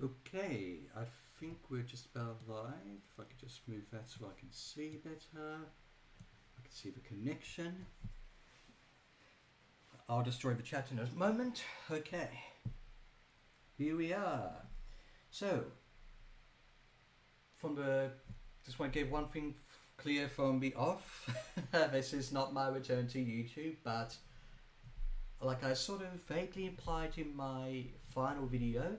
Okay, I think we're just about live. If I could just move that so I can see better. I can see the connection. I'll destroy the chat in a moment. Okay. Here we are. So, just want to get one thing clear from the off. This is not my return to YouTube, but like I sort of vaguely implied in my final video,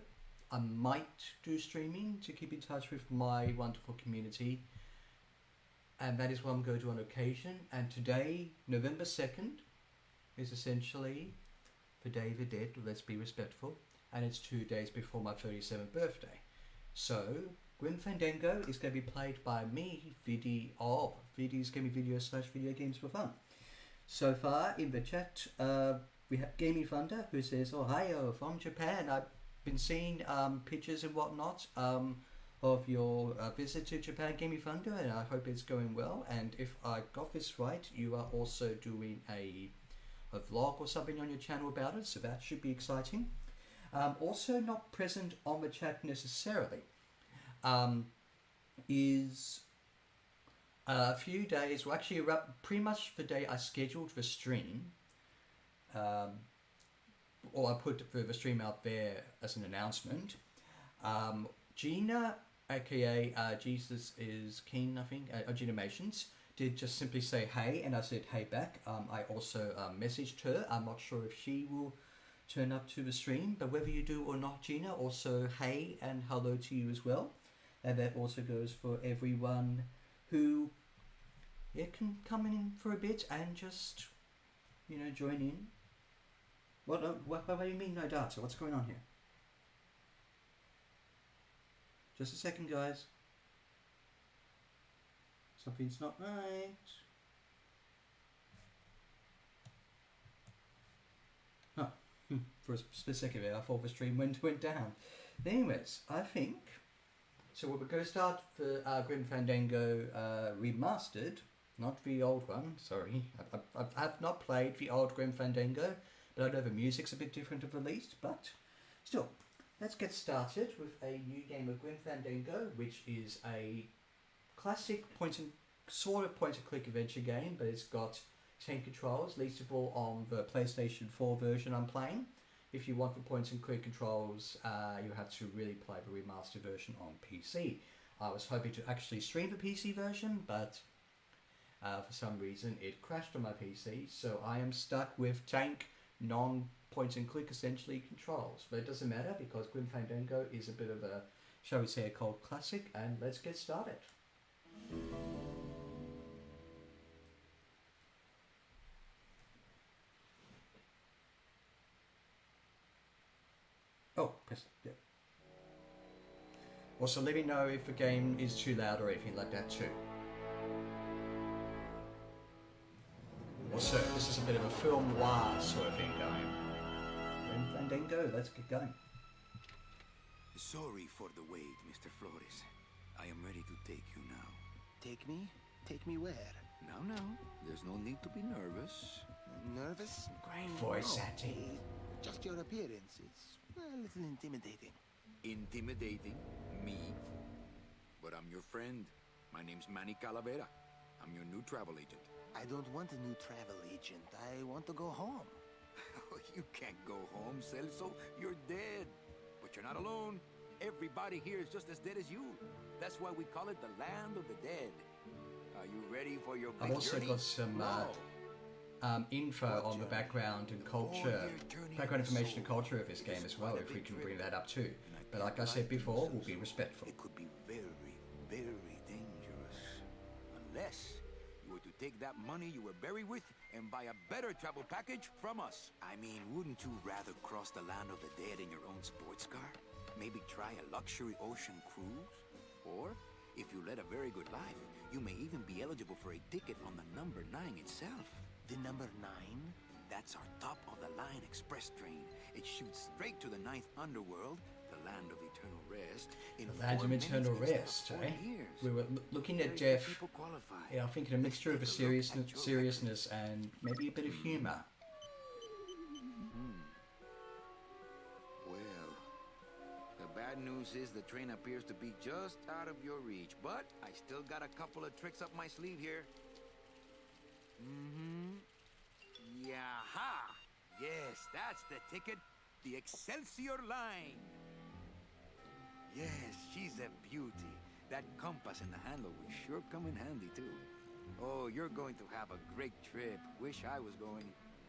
I might do streaming to keep in touch with my wonderful community, and that is what I'm going to do on occasion. And today, November 2nd, is essentially the Day of the Dead, let's be respectful, and it's 2 days before my 37th birthday. So, Grim Fandango is going to be played by me, Viddy of Viddy's Gaming Videos / Video Games for Fun. So far in the chat, we have Gaming Thunder, who says, "Ohio from Japan. I've been seeing pictures and whatnot of your visit to Japan, Gaming Thunder, and I hope it's going well. And if I got this right, you are also doing a vlog or something on your channel about it, so that should be exciting. Also not present on the chat necessarily is a few days, well actually pretty much the day I scheduled the stream, or I put the stream out there as an announcement. Gina, aka Jesus is King, I think, Gina Mations, did just simply say hey, and I said hey back. I also messaged her. I'm not sure if she will turn up to the stream, but whether you do or not, Gina, also hey and hello to you as well. And that also goes for everyone who can come in for a bit and just, join in. What do you mean no data? What's going on here? Just a second, guys. Something's not right. Oh, for a split second there, I thought the stream went down. Anyways, I think, so we're going to start the Grim Fandango remastered, not the old one, sorry. I've not played the old Grim Fandango, but I know the music's a bit different at the least, but still. Let's get started with a new game of Grim Fandango, which is a classic point and click adventure game, but it's got 10 controls, least of all on the PlayStation 4 version I'm playing. If you want the point and click controls, you have to really play the remastered version on PC. I was hoping to actually stream the PC version, but for some reason it crashed on my PC, so I am stuck with tank non-point and click essentially controls. But it doesn't matter because Grim Fandango is a bit of a, shall we say, a cult classic, and let's get started. Oh, press, yeah. Also, let me know if the game is too loud or anything like that too. Also, this is a bit of a film noir sort of thing going. Grim Fandango, let's get going. Sorry for the wait, Mr. Flores. I am ready to take you now. Take me? Take me where? No, there's no need to be nervous. Nervous? Voice acting. Just your appearance. It's a little intimidating. Intimidating? Me? But I'm your friend. My name's Manny Calavera. I'm your new travel agent. I don't want a new travel agent. I want to go home. You can't go home, Celso. You're dead. But you're not alone. Everybody here is just as dead as you. That's why we call it the land of the dead. Are you ready for your big I've also journey? got some info on the background and culture, background information and culture of this game as well, if we can bring that up too. But like I said before, we'll be respectful. It could be very, very dangerous. Unless you were to take that money you were buried with and buy a better travel package from us. I mean, wouldn't you rather cross the land of the dead in your own sports car? Maybe try a luxury ocean cruise? Or, if you led a very good life, you may even be eligible for a ticket on the number 9 itself. The number 9? That's our top-of-the-line express train. It shoots straight to the 9th underworld, the land of eternal rest. In The land of eternal rest, eh? We were looking at death. Yeah, I think in a mixture of a seriousness and maybe a bit of humour. Well, the bad bad news is the train appears to be just out of your reach, but I still got a couple of tricks up my sleeve here. Yaha! Yes, that's the ticket. The Excelsior line. Yes, she's a beauty. That compass and the handle will sure come in handy, too. Oh, you're going to have a great trip. Wish I was going.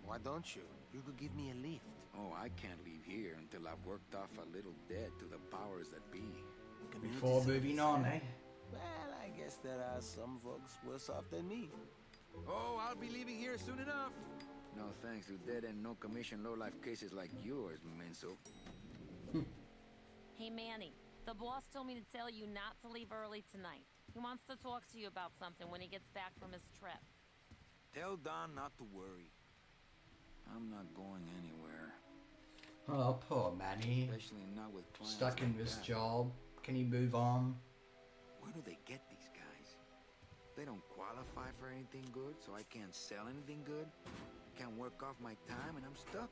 Why don't you? You could give me a lift. Oh, I can't leave here until I've worked off a little debt to the powers that be. Before moving on, eh? Well, I guess there are some folks worse off than me. Oh, I'll be leaving here soon enough. No thanks to dead and no commission low-life cases like yours, Menso. Hey, Manny. The boss told me to tell you not to leave early tonight. He wants to talk to you about something when he gets back from his trip. Tell Don not to worry. I'm not going anywhere. Oh, poor Manny. Especially not with clients Stuck in like this that. job. Can he move on? Where do they get these guys? They don't qualify for anything good, so I can't sell anything good. Can't work off my time, and I'm stuck.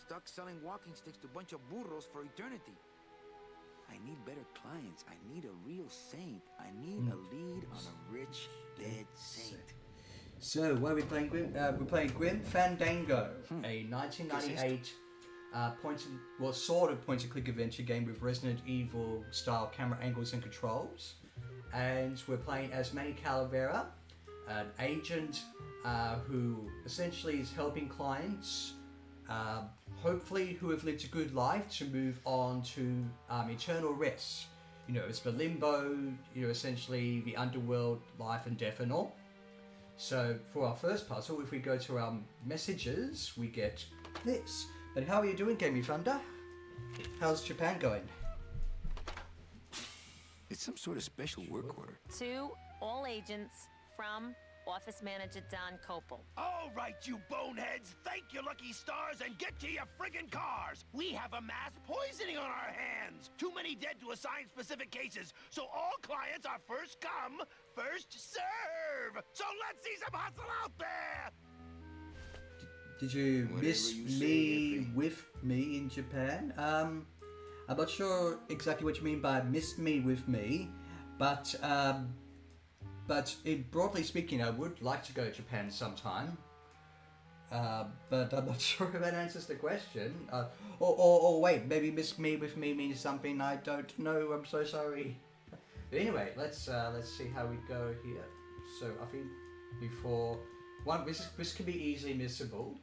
Stuck selling walking sticks to a bunch of burros for eternity. I need better clients. I need a real saint. I need a lead on a rich, dead saint. So, what are we playing? We're playing Grim Fandango, a 1998 sort of point-and-click adventure game with Resident Evil style camera angles and controls. And we're playing as Manny Calavera, an agent who essentially is helping clients, hopefully who have lived a good life, to move on to eternal rest. You know, it's the limbo, you know, essentially the underworld, life and death and all. So for our first puzzle, if we go to our messages, we get this. But how are you doing, Gamey Thunder? How's Japan going? It's some sort of special work order. To all agents from Office Manager Don Copel. All right, you boneheads, thank your lucky stars and get to your friggin' cars. We have a mass poisoning on our hands. Too many dead to assign specific cases, so all clients are first come, first serve. So let's see some hustle out there. Did you Whatever miss you say, me Iffy. with me in Japan? I'm not sure exactly what you mean by miss me with me, but broadly speaking, I would like to go to Japan sometime. But I'm not sure if that answers the question. Or wait, maybe miss me with me means something I don't know. I'm so sorry. But anyway, let's see how we go here. So I think before this can be easily missable,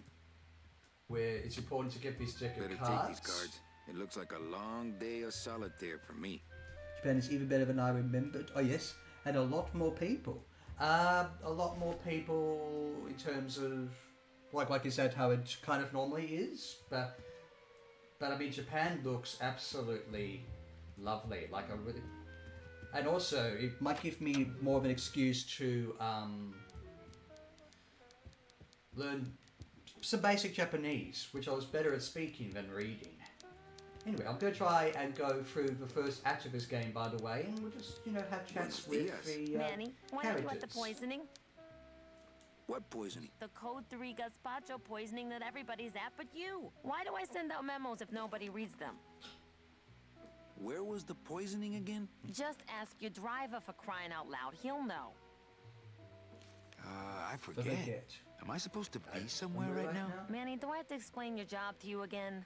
where it's important to get these deck of Better cards. take these cards. It looks like a long day of solitaire for me. Japan is even better than I remembered. Oh yes, and a lot more people. A lot more people in terms of like you said, how it kind of normally is. But I mean, Japan looks absolutely lovely. Like a really, and also it might give me more of an excuse to learn some basic Japanese, which I was better at speaking than reading. Anyway, I'm going to try and go through the first act of this game, by the way, and we'll just, you know, have chats with the Manny, why don't you at the characters. poisoning? What poisoning? The Code 3 gazpacho poisoning that everybody's at but you. Why do I send out memos if nobody reads them? Where was the poisoning again? Just ask your driver, for crying out loud. He'll know. I forget. Am I supposed to be somewhere right now? Manny, do I have to explain your job to you again?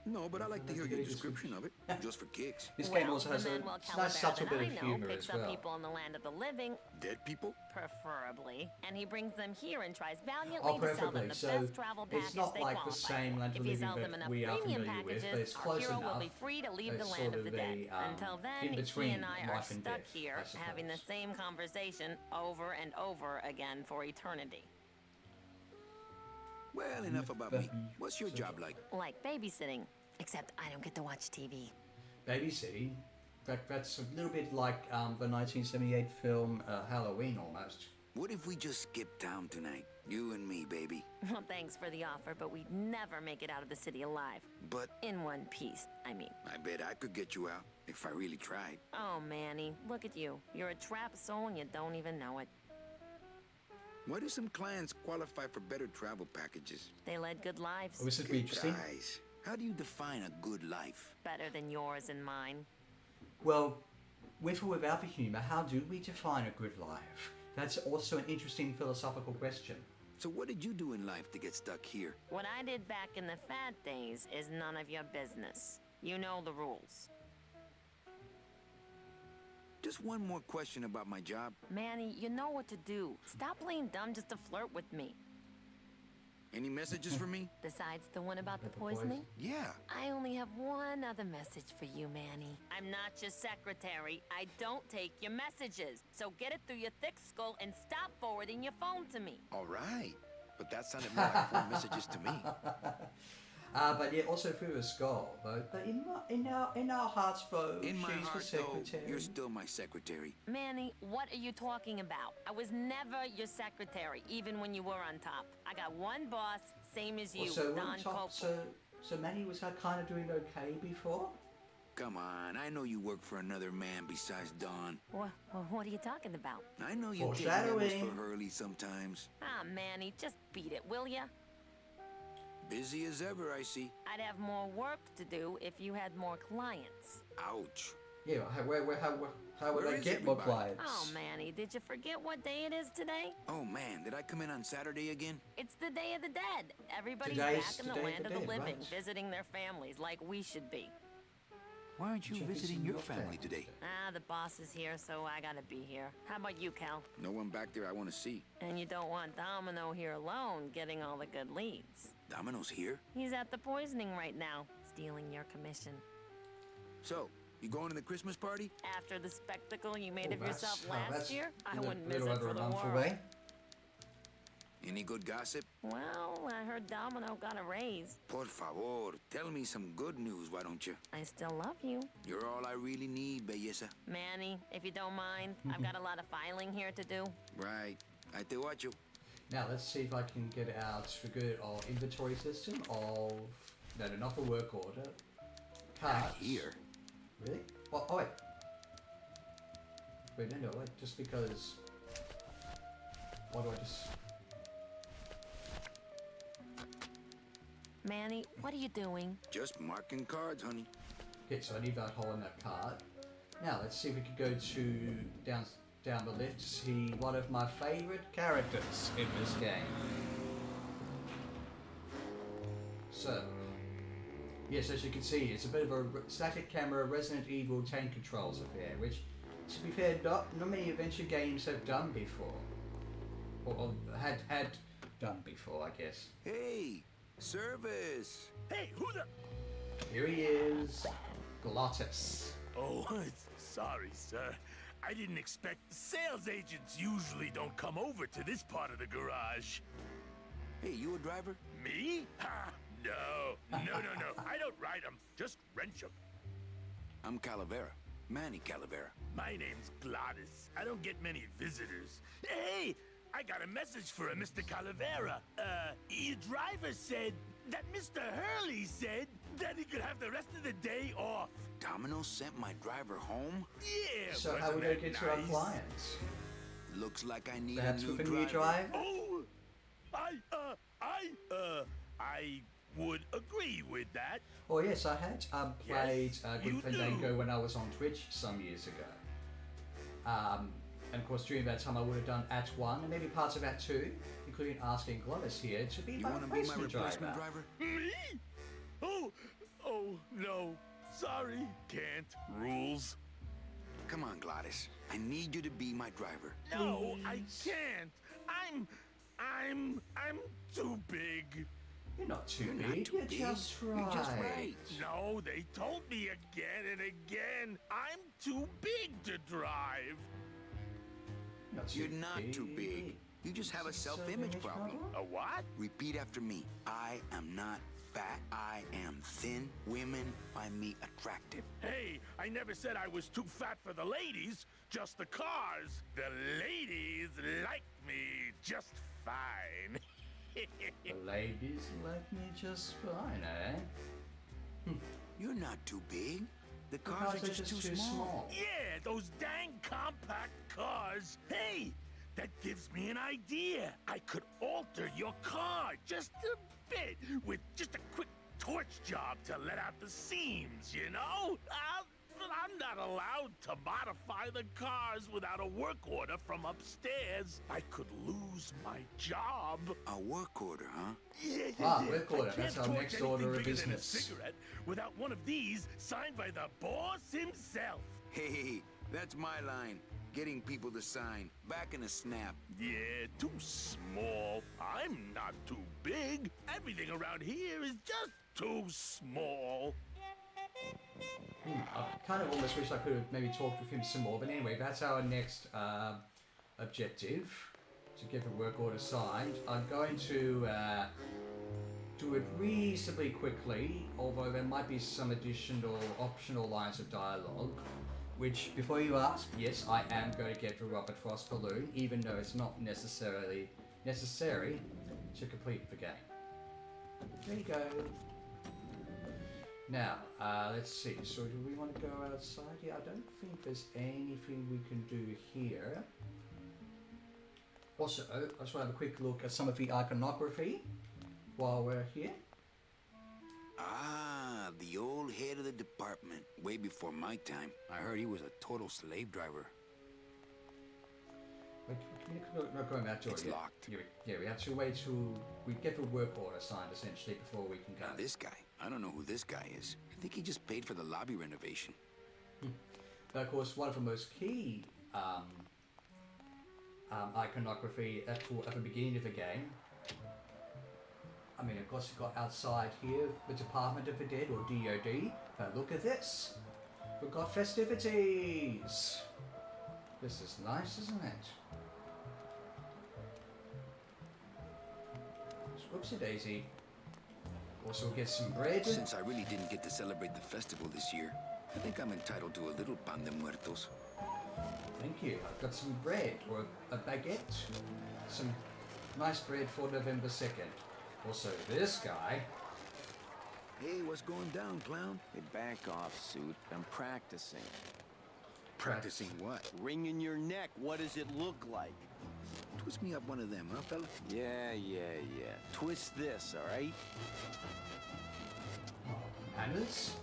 No, but I like to hear your description of it, just for kicks. This game Well, also the has a Manuel nice subtle Calavera bit that of I know humor picks as up well. people in the land of the living, Dead people? preferably, and he brings them here and tries valiantly Oh, to sell them preferably. the So best travel package it's not they like the qualify same for. land If of he living sells them that enough we are premium familiar with, packages, but it's our close hero enough. will be free to leave It's the sort land of of the dead. the, Until in then, he between and I are life and stuck death, here, I suppose. having the same conversation over and over again for eternity. Well, enough about me. What's your job like? Like babysitting, except I don't get to watch TV. Babysitting. That's a little bit like the 1978 film Halloween, almost. What if we just skip town tonight? You and me, baby. Well, thanks for the offer, but we'd never make it out of the city alive. But In one piece, I mean. I bet I could get you out if I really tried. Oh, Manny, look at you. You're a trapped soul and you don't even know it. Why do some clients qualify for better travel packages? They led good lives. Oh, this would be interesting. Guys, How do you define a good life? Better than yours and mine. Well, with or without the humour, how do we define a good life? That's also an interesting philosophical question. So what did you do in life to get stuck here? What I did back in the fat days is none of your business. You know the rules. Just one more question about my job. Manny, you know what to do. Stop playing dumb just to flirt with me. Any messages for me? Besides the one about the The poison? poisoning? Yeah. I only have one other message for you, Manny. I'm not your secretary. I don't take your messages. So get it through your thick skull and stop forwarding your phone to me. All right. But that sounded more like 4 messages to me. But yeah, also through a skull, though. But in our hearts, though, In my she's heart, the though, secretary. you're still my secretary. Manny, what are you talking about? I was never your secretary, even when you were on top. I got one boss, same as you, So, Don Coco. so Manny was kind of doing okay before? Come on, I know you work for another man besides Don. What are you talking about? I know you take memos Foreshadowing. for Hurley sometimes. Ah, Manny, just beat it, will ya? Busy as ever, I see. I'd have more work to do if you had more clients. Ouch. Yeah, how would Where I is get more everybody? clients? Oh, Manny, did you forget what day it is today? Oh man, did I come in on Saturday again? It's the Day of the Dead. Everybody's Today's back in the the Day of land the of the Dead, living, right. visiting their families like we should be. Why aren't you Check visiting in your your family family today? Ah, the boss is here, so I gotta be here. How about you, Cal? No one back there I want to see. And you don't want Domino here alone, getting all the good leads. Domino's here? He's at the poisoning right now, stealing your commission. So, you going to the Christmas party? After the spectacle you made Oh, of that's- yourself oh, last that's year, I a wouldn't miss little it over for a the month world. away. Any good gossip? Well, I heard Domino got a raise. Por favor, tell me some good news, why don't you? I still love you. You're all I really need, belleza. Manny, if you don't mind, I've got a lot of filing here to do. Right. I te watch you. Now let's see if I can get out a good inventory system of not the work order. Cards. Not here. Really? Oh wait. Wait, no, wait. Just because. Why do I just? Manny, what are you doing? Just marking cards, honey. Okay, so I need that hole in that card. Now let's see if we can go to down the list to see one of my favorite characters in this game. So, yes, as you can see, it's a bit of a static camera Resident Evil tank controls affair, which, to be fair, not many adventure games have done before, or had done before, I guess. Hey, service. Hey, who the... Here he is, Glottis. Oh, sorry, sir. I didn't expect... Sales agents usually don't come over to this part of the garage. Hey, you a driver? Me? Ha! No. I don't ride them. Just rent them. I'm Calavera. Manny Calavera. My name's Gladys. I don't get many visitors. Hey! I got a message for a Mr. Calavera. Your driver said that Mr. Hurley said that he could have the rest of the day off. Domino sent my driver home? Yeah, So how wasn't would I that get to our nice? clients? Looks like I need Perhaps a new with a new driver. drive? Oh, I would agree with that. Oh yes, I had played Grim you Fandango do. when I was on Twitch some years ago. And of course during that time I would have done Act 1 and maybe parts of Act 2, including asking Glottis here to be You my want to be my replacement replacement driver. driver? Me? Oh, no. Sorry. Can't. Rules. Come on, Gladys. I need you to be my driver. No, I Please. can't. I'm too big. You're not too You're big, not too you're big. just right. You're just right. No, they told me again and again. I'm too big to drive. You're not too big. You just have a self-image problem. A what? Repeat after me. I am not fat. I am thin. Women find me attractive. Hey, I never said I was too fat for the ladies, just the cars. The ladies like me just fine. The ladies like me just fine, eh? You're not too big. The The cars are just too small. Yeah, those dang compact cars. Hey, that gives me an idea. I could alter your car just a bit with just a quick torch job to let out the seams, you know? I'm not allowed to modify the cars without a work order from upstairs. I could lose my job. A work order, huh? Yeah. Work order. I That's can't our torch next order of anything bigger than a business. cigarette without one of these signed by the boss himself. Hey, that's my line. Getting people to sign. Back in a snap. Yeah, too small. I'm not too big. Everything around here is just too small. I kind of almost wish I could have maybe talked with him some more, but anyway, that's our next objective, to get the work order signed. I'm going to do it reasonably quickly, although there might be some additional optional lines of dialogue, which, before you ask, yes, I am going to get the Robert Frost balloon, even though it's not necessarily necessary to complete the game. There you go. Now, let's see. So, do we want to go outside? Yeah, I don't think there's anything we can do here. Also, I just want to have a quick look at some of the iconography while we're here. Ah, the old head of the department. Way before my time. I heard he was a total slave driver. Wait, we're going that door. It's locked. Yeah, we have to wait till we get the work order signed, essentially, before we can go. Now this guy, I don't know who this guy is. I think he just paid for the lobby renovation. But of course, one of the most key iconography at the beginning of the game. I mean, of course, you've got outside here the Department of the Dead, or DOD. But look at this. We've got festivities. This is nice, isn't it? Whoopsie daisy. Also get some bread. Since I really didn't get to celebrate the festival this year, I think I'm entitled to a little pan de muertos. Thank you. I've got some bread, or a baguette. Some nice bread for November 2nd. Also, this guy. Hey, what's going down, clown? Hey, back off, suit. I'm practicing. Practicing what? Wringing your neck. What does it look like? Twist me up one of them, huh, fella? Yeah. Twist this, all right? Manners?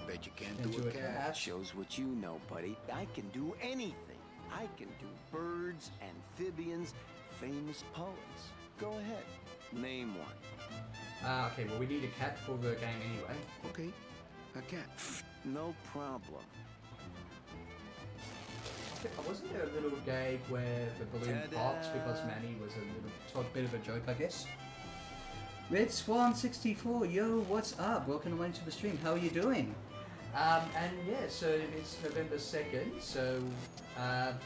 Bet you can't Into do a a cat. cat. Shows what you know, buddy. I can do anything. I can do birds, amphibians, famous poets. Go ahead. Name one. Okay, well, we need a cat for the game anyway. Okay, a cat. No problem. Wasn't there a little gag where the balloon Ta-da! popped because Manny was a bit of a joke, I guess? Red Swan 64, yo, what's up? Welcome along to the stream. How are you doing? And yeah, so it's November 2nd, so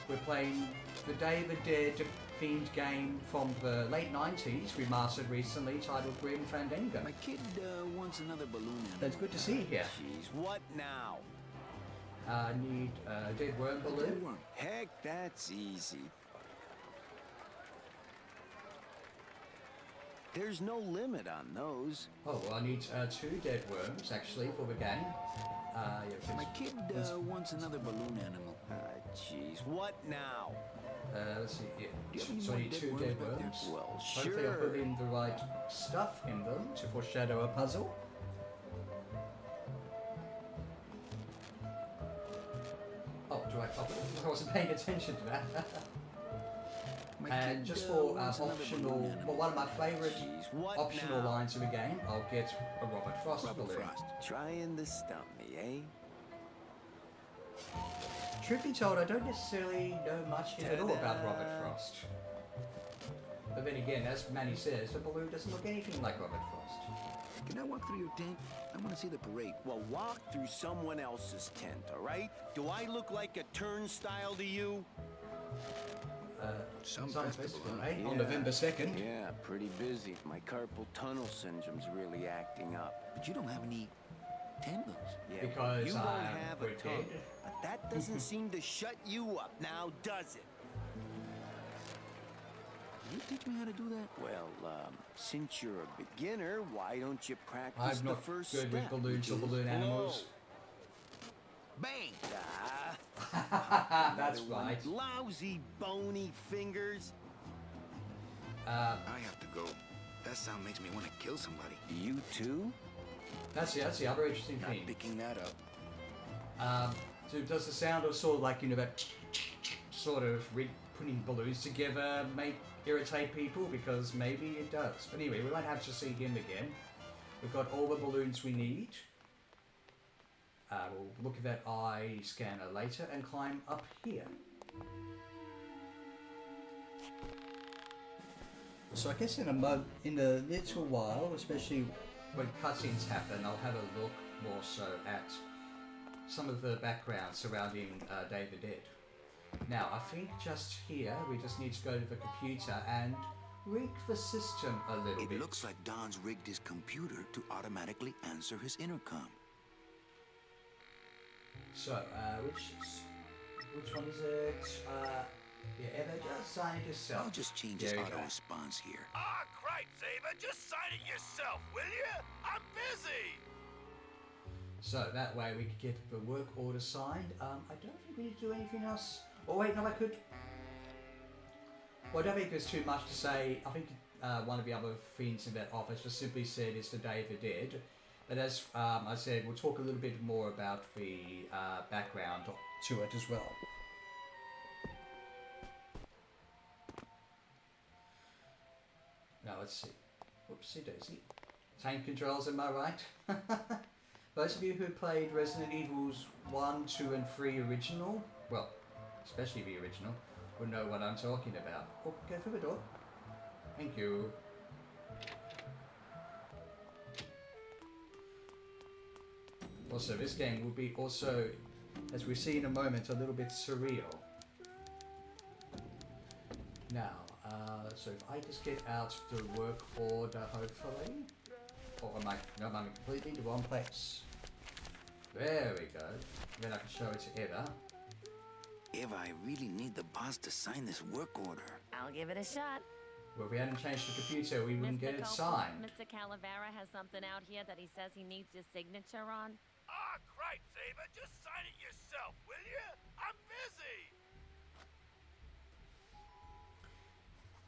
we're playing the Day of the Dead themed game from the late 90s, remastered recently, titled Grim Fandango. My kid wants another balloon animal. That's good to see you here. Jeez, what now? Need a dead worm balloon. Dead worm. Heck, that's easy. There's no limit on those. Oh, well, I need 2 dead worms, actually, for the game. Yeah, My kid wants another balloon animal. Jeez, what now? Let's see, yeah. Do you have any So I more need dead 2 worms dead back there? worms. Well, Hopefully I'll put in the right stuff in them to foreshadow a puzzle. Oh, I wasn't paying attention to that. My And kid, just for wants another optional, balloon well, animal. one of my favourite Jeez, what optional now? lines of the game, I'll get a Robert Frost Robert balloon. Frost. Trying to stump me, eh? Truth be told, I don't necessarily know much at all about Robert Frost. But then again, as Manny says, the balloon doesn't look anything like Robert Frost. Can I walk through your tent? I want to see the parade. Well, walk through someone else's tent, all right? Do I look like a turnstile to you? Some Some festival, festival, huh? eh? On November 2nd. Yeah, pretty busy. My carpal tunnel syndrome's really acting up. But you don't have any tendons. Yeah, Because you don't I'm have a wicked. tongue, but that doesn't seem to shut you up now, does it? Can you teach me how to do that? Well, since you're a beginner, why don't you practice I'm the not first good with step? balloons or balloon animals. Bang! That's Another one. right. Lousy, bony fingers. I have to go. That sound makes me want to kill somebody. You too? That's the other interesting Not thing. picking that up. So does the sound of sort of like, you know, that sort of putting balloons together irritate people? Because maybe it does. But anyway, we won't have to see him again. We've got all the balloons we need. We'll look at that eye scanner later and climb up here. So I guess in a little while, especially when cutscenes happen, I'll have a look more so at some of the background surrounding Day of the Dead. Now, I think just here, we just need to go to the computer and rig the system a little bit. It looks like Don's rigged his computer to automatically answer his intercom. So, which one is it? Yeah, Eva, just sign it yourself. I'll just change his There you auto go. response here. Ah, cripe, Saber, just sign it yourself, will you? I'm busy. So that way we could get the work order signed. I don't think we need to do anything else. Oh wait, no, I could. Well, I don't think there's too much to say. I think one of the other things in that office just simply said it's the Day of the Dead. But as I said, we'll talk a little bit more about the background to it as well. Now let's see. Whoopsie daisy. Tank controls, am I right? Those of you who played Resident Evils 1, 2 and 3 original, well, especially the original, will know what I'm talking about. Oh, go through the door. Thank you. Also, this game will be also, as we see in a moment, a little bit surreal. Now, so if I just get out the work order, hopefully. Or am I? No, I'm completely in the wrong place. There we go. Then I can show it to Eva. Eva, I really need the boss to sign this work order. I'll give it a shot. Well, if we hadn't changed the computer, we wouldn't get it Copeland, signed. Mr. Calavera has something out here that he says he needs your signature on. Ah, cripe, Saber, just sign it yourself, will you? I'm busy.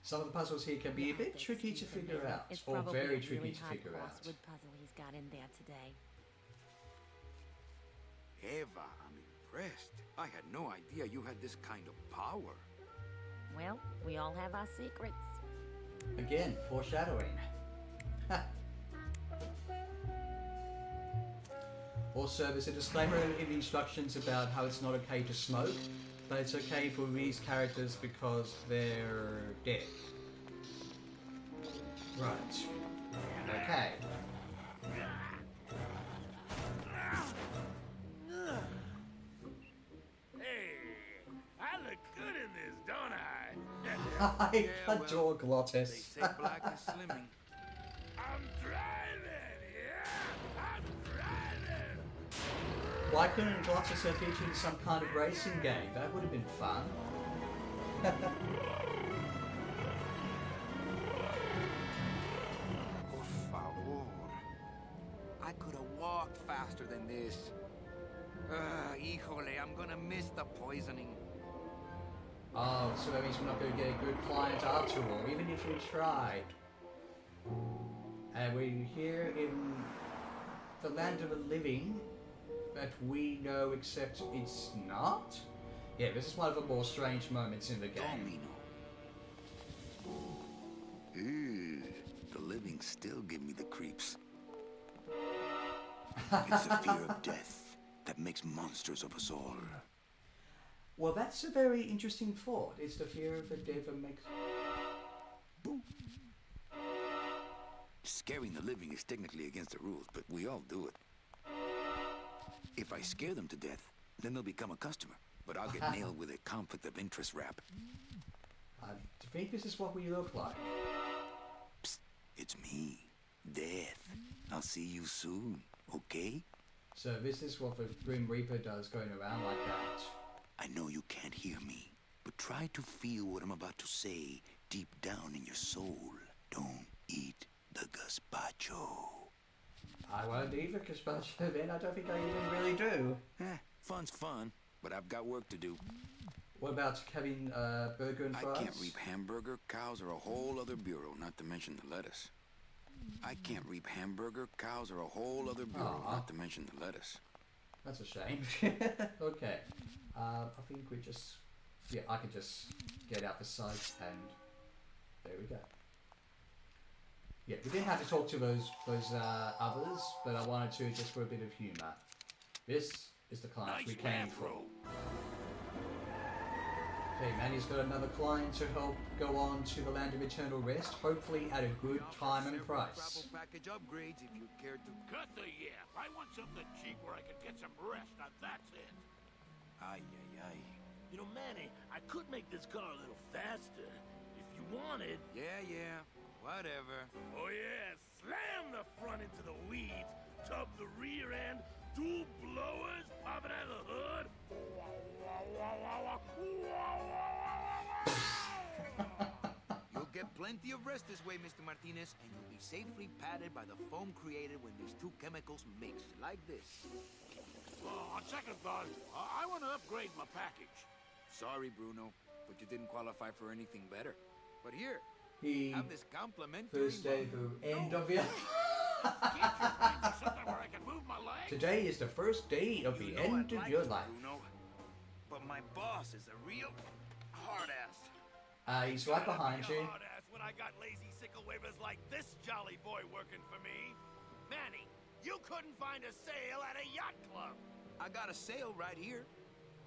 Some of the puzzles here can be a bit tricky to figure out, It's or probably very a tricky really to hard figure out. crossword puzzle he's got in there today. Eva, I'm impressed. I had no idea you had this kind of power. Well, we all have our secrets. Again, foreshadowing. Also, there's a disclaimer in the instructions about how it's not okay to smoke, but it's okay for these characters because they're dead. Right. Okay. Hey, I look good in this, don't I? I well, adore They Glottis. say black is slimming. I'm driving, yeah, I'm driving. Why couldn't Glottis have featured in some kind of racing game? That would have been fun. Por favor. I could have walked faster than this. Híjole, I'm gonna miss the poisoning. Oh, so that means we're not going to get a good client after all, even if we tried. And we're here in the land of the living that we know, except it's not. Yeah, this is one of the more strange moments in the game. Domino. Ew, the living still give me the creeps. It's the fear of death that makes monsters of us all. Well, that's a very interesting thought. It's the fear of the dead that makes... Scaring the living is technically against the rules, but we all do it. If I scare them to death, then they'll become a customer, but I'll get nailed with a conflict of interest rap. I think this is what we look like. Psst, it's me, Death. I'll see you soon, okay? So this is what the Grim Reaper does, going around like that. I know you can't hear me, but try to feel what I'm about to say deep down in your soul. Don't eat the gazpacho. I won't either, because then I don't think I even really do. Fun's fun, but I've got work to do. What about having burger and fries? I can't reap hamburger. Cows are a whole other bureau, not to mention the lettuce. I can't reap hamburger. Cows are a whole other bureau, not to mention the lettuce. That's a shame. Okay. I think we just... Yeah, I can just get out the site and... There we go. Yeah, we didn't have to talk to those others, but I wanted to just for a bit of humour. This is the client we came for. Okay, Manny's got another client to help go on to the land of eternal rest, hopefully at a good time and price. Travel package upgrades if you care to. Cut the yap. I want something cheap where I can get some rest. Now that's it. Ay, ay, ay. You know, Manny, I could make this car a little faster. If you wanted. Yeah. Whatever. Oh yeah, slam the front into the weeds, tub the rear end, dual blowers popping out of the hood. You'll get plenty of rest this way, Mr. Martinez, and you'll be safely padded by the foam created when these two chemicals mix, like this. On second thought, I want to upgrade my package. Sorry, Bruno, but you didn't qualify for anything better. But here, have this complimentary First day the end of your... Today is the first day of the end of your life. Bruno, but my boss is a real hard-ass. He's right behind you. Hard-ass when I got lazy sickle wavers like this jolly boy working for me. Manny, you couldn't find a sale at a yacht club. I got a sale right here.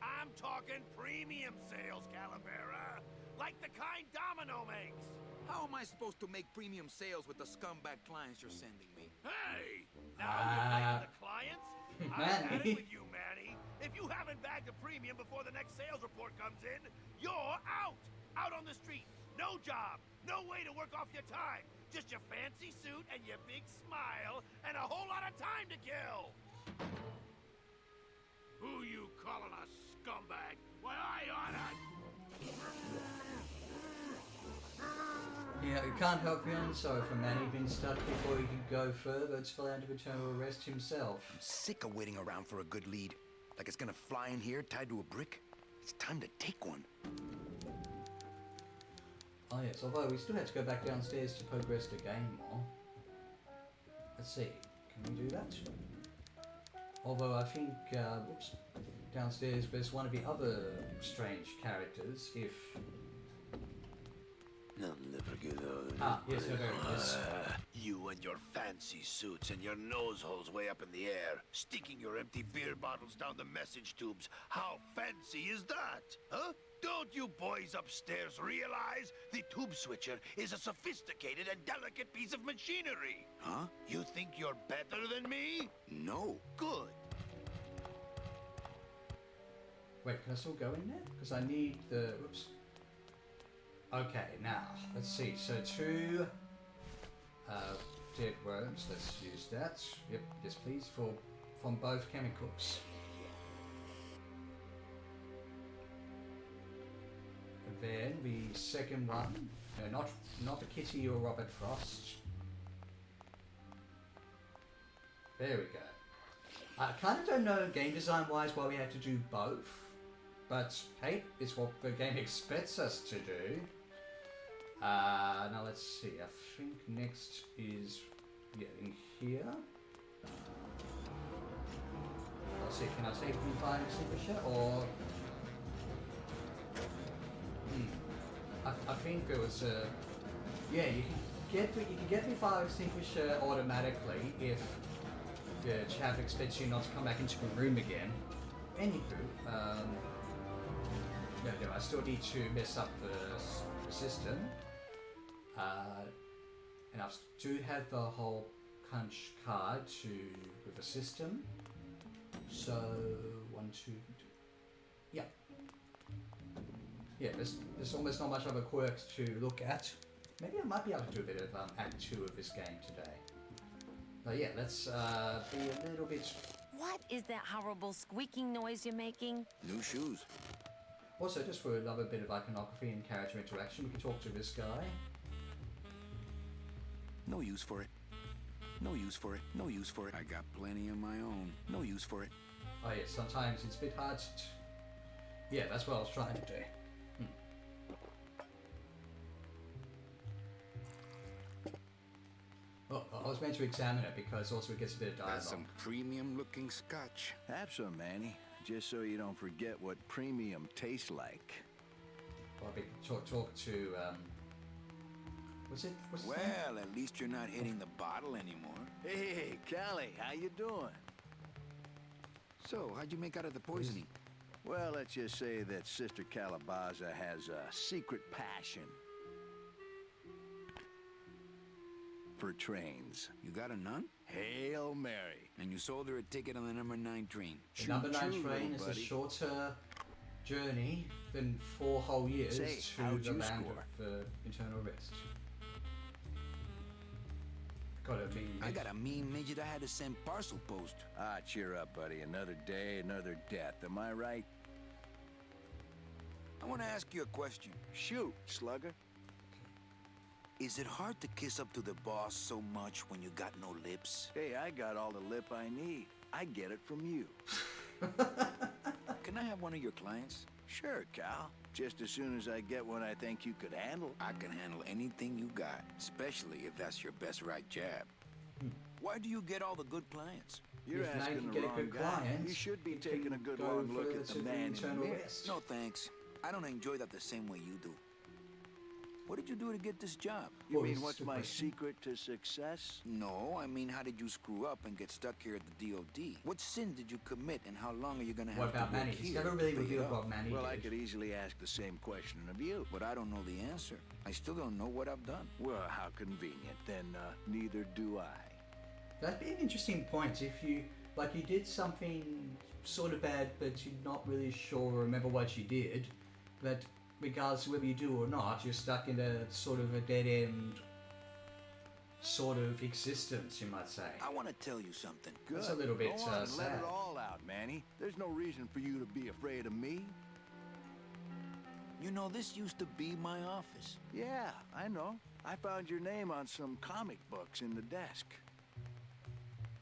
I'm talking premium sales, Calavera. Like the kind Domino makes. How am I supposed to make premium sales with the scumbag clients you're sending me? Hey! Now you're playing the clients? I've had Manny. it with you, Manny. If you haven't bagged a premium before the next sales report comes in, you're out! Out on the street. No job. No way to work off your time. Just your fancy suit and your big smile and a whole lot of time to kill. Who you calling a scumbag? Why, I oughta... Yeah, we can't help feeling sorry for Manny being stuck before he could go further to the land of eternal rest himself. I'm sick of waiting around for a good lead. Like it's gonna fly in here tied to a brick. It's time to take one. Oh yes, although we still have to go back downstairs to progress the game more. Let's see, can we do that? Although I think, whoops, downstairs there's one of the other strange characters, if... I'll never get out. Ah, yes, no, there it is. You and your fancy suits and your nose holes way up in the air, sticking your empty beer bottles down the message tubes. How fancy is that? Huh? Don't you boys upstairs realize the tube switcher is a sophisticated and delicate piece of machinery? Huh? You think you're better than me? No. Good. Wait, can I still go in there? Because I need the... Whoops. Okay, now, let's see. So 2 dead worms, let's use that. Yep, yes please, from both chemicals. And then the second one, no, not the Kitty or Robert Frost. There we go. I kind of don't know game design wise why we have to do both, but hey, it's what the game expects us to do. Now let's see, I think next is getting here. Let's see, can I take the fire extinguisher or... I think there was a... Yeah, you can get the fire extinguisher automatically if the chav expects you not to come back into the room again. Anywho, no, I still need to mess up the system. And I do have the whole punch card with the system. So 1, 2, yeah. Yeah, there's almost not much of a quirk to look at. Maybe I might be able to do a bit of Act 2 of this game today. But yeah, let's be a little bit... What is that horrible squeaking noise you're making? New shoes. Also, just for another bit of iconography and character interaction, we can talk to this guy. No use for it. No use for it. No use for it. I got plenty of my own. No use for it. Oh yeah, sometimes it's a bit hard to... Yeah, that's what I was trying to do. was meant to examine it because also it gets a bit of dialogue. That's some premium-looking scotch. Have some, Manny. Just so you don't forget what premium tastes like. Well, I'll be talk to, what's his Well, name? at least you're not hitting the bottle anymore. Hey, Callie, how you doing? So, how'd you make out of the poisoning? Well, let's just say that Sister Calabaza has a secret passion for trains. You got a nun? Hail Mary. And you sold her a ticket on the number 9 train. The number 9 Choo-choo, train is a buddy. shorter journey than 4 whole years Say, to how'd the you land score? of eternal rest. Got a mean. I got a mean midget I had to send parcel post. Ah, cheer up, buddy. Another day, another death. Am I right? I want to ask you a question. Shoot, slugger. Is it hard to kiss up to the boss so much when you got no lips? Hey, I got all the lip I need. I get it from you. Can I have one of your clients? Sure, Cal. Just as soon as I get one I think you could handle. I can handle anything you got, especially if that's your best right jab. Why do you get all the good clients? You're If now you asking can the get a wrong good guy. client, You should be you taking can a good go long look further at the to the man in the eternal mirror. rest. No thanks. I don't enjoy that the same way you do. What did you do to get this job? You Well, mean it's what's a my question. secret to success? No, I mean, how did you screw up and get stuck here at the DOD? What sin did you commit, and how long are you gonna have What about to work Manny? here He's never to really pay it revealed off? what Manny Well, I did. could easily ask the same question of you. But I don't know the answer. I still don't know what I've done. Well, how convenient. Then neither do I. That'd be an interesting point if you, like, you did something sort of bad, but you're not really sure or remember what you did. But regardless of whether you do or not, you're stuck in a sort of a dead end sort of existence, you might say. I want to tell you something. Good. That's a little bit, Go on, let sad. it all out, Manny. There's no reason for you to be afraid of me. You know, this used to be my office. Yeah, I know. I found your name on some comic books in the desk.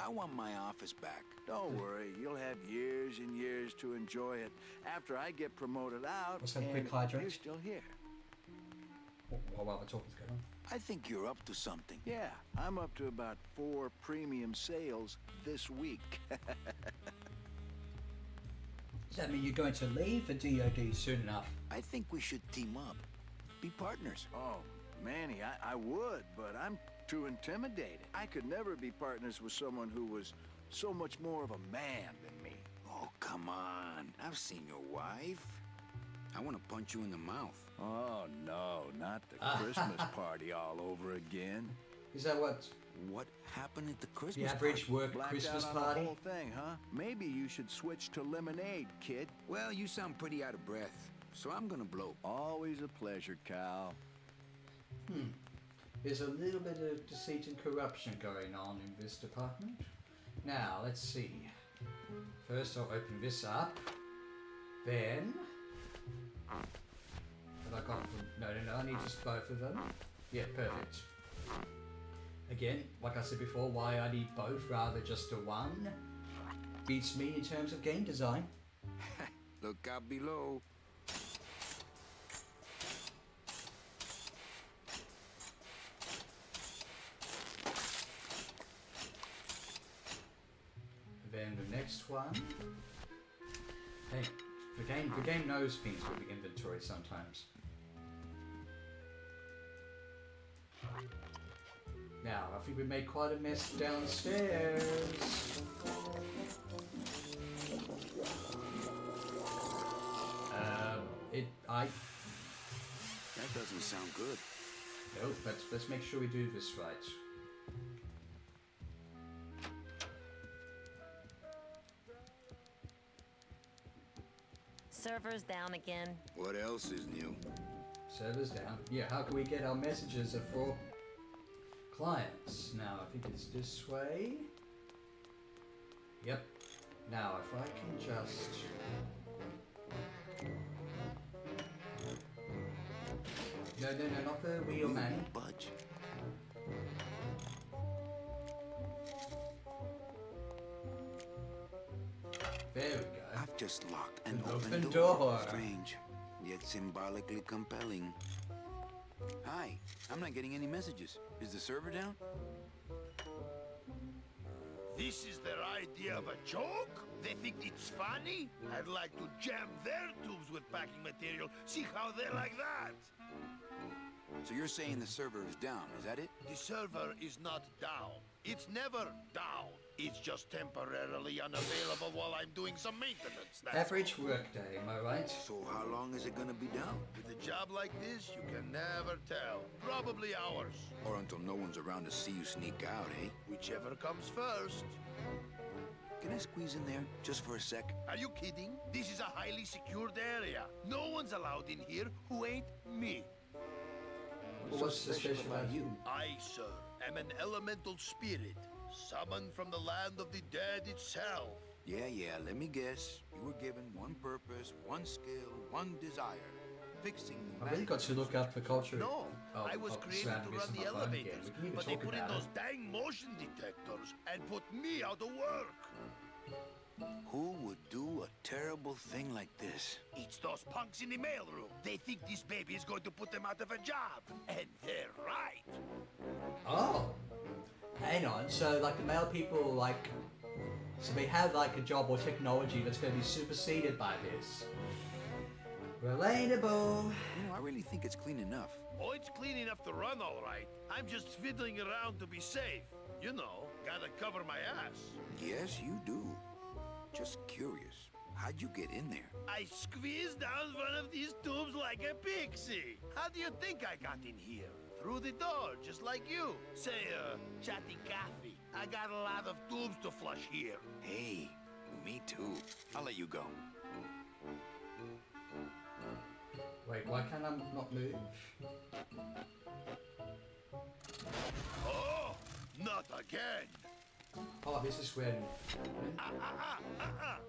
I want my office back. Don't worry, you'll have years and years to enjoy it after I get promoted out Let's have a and quick hydrate. you're still here. While the talking's going on. I think you're up to something. Yeah, I'm up to about 4 premium sales this week. Does that mean you're going to leave the DOD soon enough? I think we should team up. Be partners. Oh, Manny, I would, but I'm too intimidated. I could never be partners with someone who was so much more of a man than me. Oh, come on. I've seen your wife. I want to punch you in the mouth. Oh, no, not the Christmas party all over again. Is that what What happened at the the Christmas average party? work Blacked Christmas out on party? the whole thing, huh? Maybe you should switch to lemonade, kid. Well, you sound pretty out of breath, so I'm gonna blow. Always a pleasure, Cal. There's a little bit of deceit and corruption going on in this department. Now, let's see. First, I'll open this up. Then... Have I got them? No, I need just both of them. Yeah, perfect. Again, like I said before, why I need both rather just the one beats me in terms of game design. Look out below. Then the next one. Hey, the game knows things with the inventory sometimes. Now, I think we made quite a mess downstairs. That doesn't sound good. No, let's make sure we do this right. Server's down again. What else is new? Server's down. Yeah, how can we get our messages for clients? Now, I think it's this way. Yep. Now, if I can just... No, not the wheel, man. Budge. There we go. I've just locked an An open open door. door. Strange, yet symbolically compelling. Hi, I'm not getting any messages. Is the server down? This is their idea of a joke? They think it's funny? I'd like to jam their tubes with packing material, see how they like that. So you're saying the server is down, is that it? The server is not down. It's never down. It's just temporarily unavailable while I'm doing some maintenance. Average workday, am I right? So how long is it gonna be down? With a job like this, you can never tell. Probably hours. Or until no one's around to see you sneak out, eh? Whichever comes first. Can I squeeze in there, just for a sec? Are you kidding? This is a highly secured area. No one's allowed in here who ain't me. What's so special about you? I, sir, am an elemental spirit, summoned from the land of the dead itself. Yeah, let me guess. You were given one purpose, one skill, one desire. Fixing the I've really got to look up the culture. No, I was created to run the elevators, but they put in those dang motion detectors and put me out of work. Who would do a terrible thing like this? It's those punks in the mailroom. They think this baby is going to put them out of a job. And they're right. Oh. Hang on. So, like, the mail people, like... So they have, like, a job or technology that's going to be superseded by this. Relatable. You know, I really think it's clean enough. Oh, it's clean enough to run, all right. I'm just fiddling around to be safe. You know, gotta cover my ass. Yes, you do. Just curious. How'd you get in there? I squeezed down one of these tubes like a pixie. How do you think I got in here? Through the door, just like you. Say, chatty Cathy, I got a lot of tubes to flush here. Hey, me too. I'll let you go. Wait, why can't I not move? Oh, not again. Oh, this is when...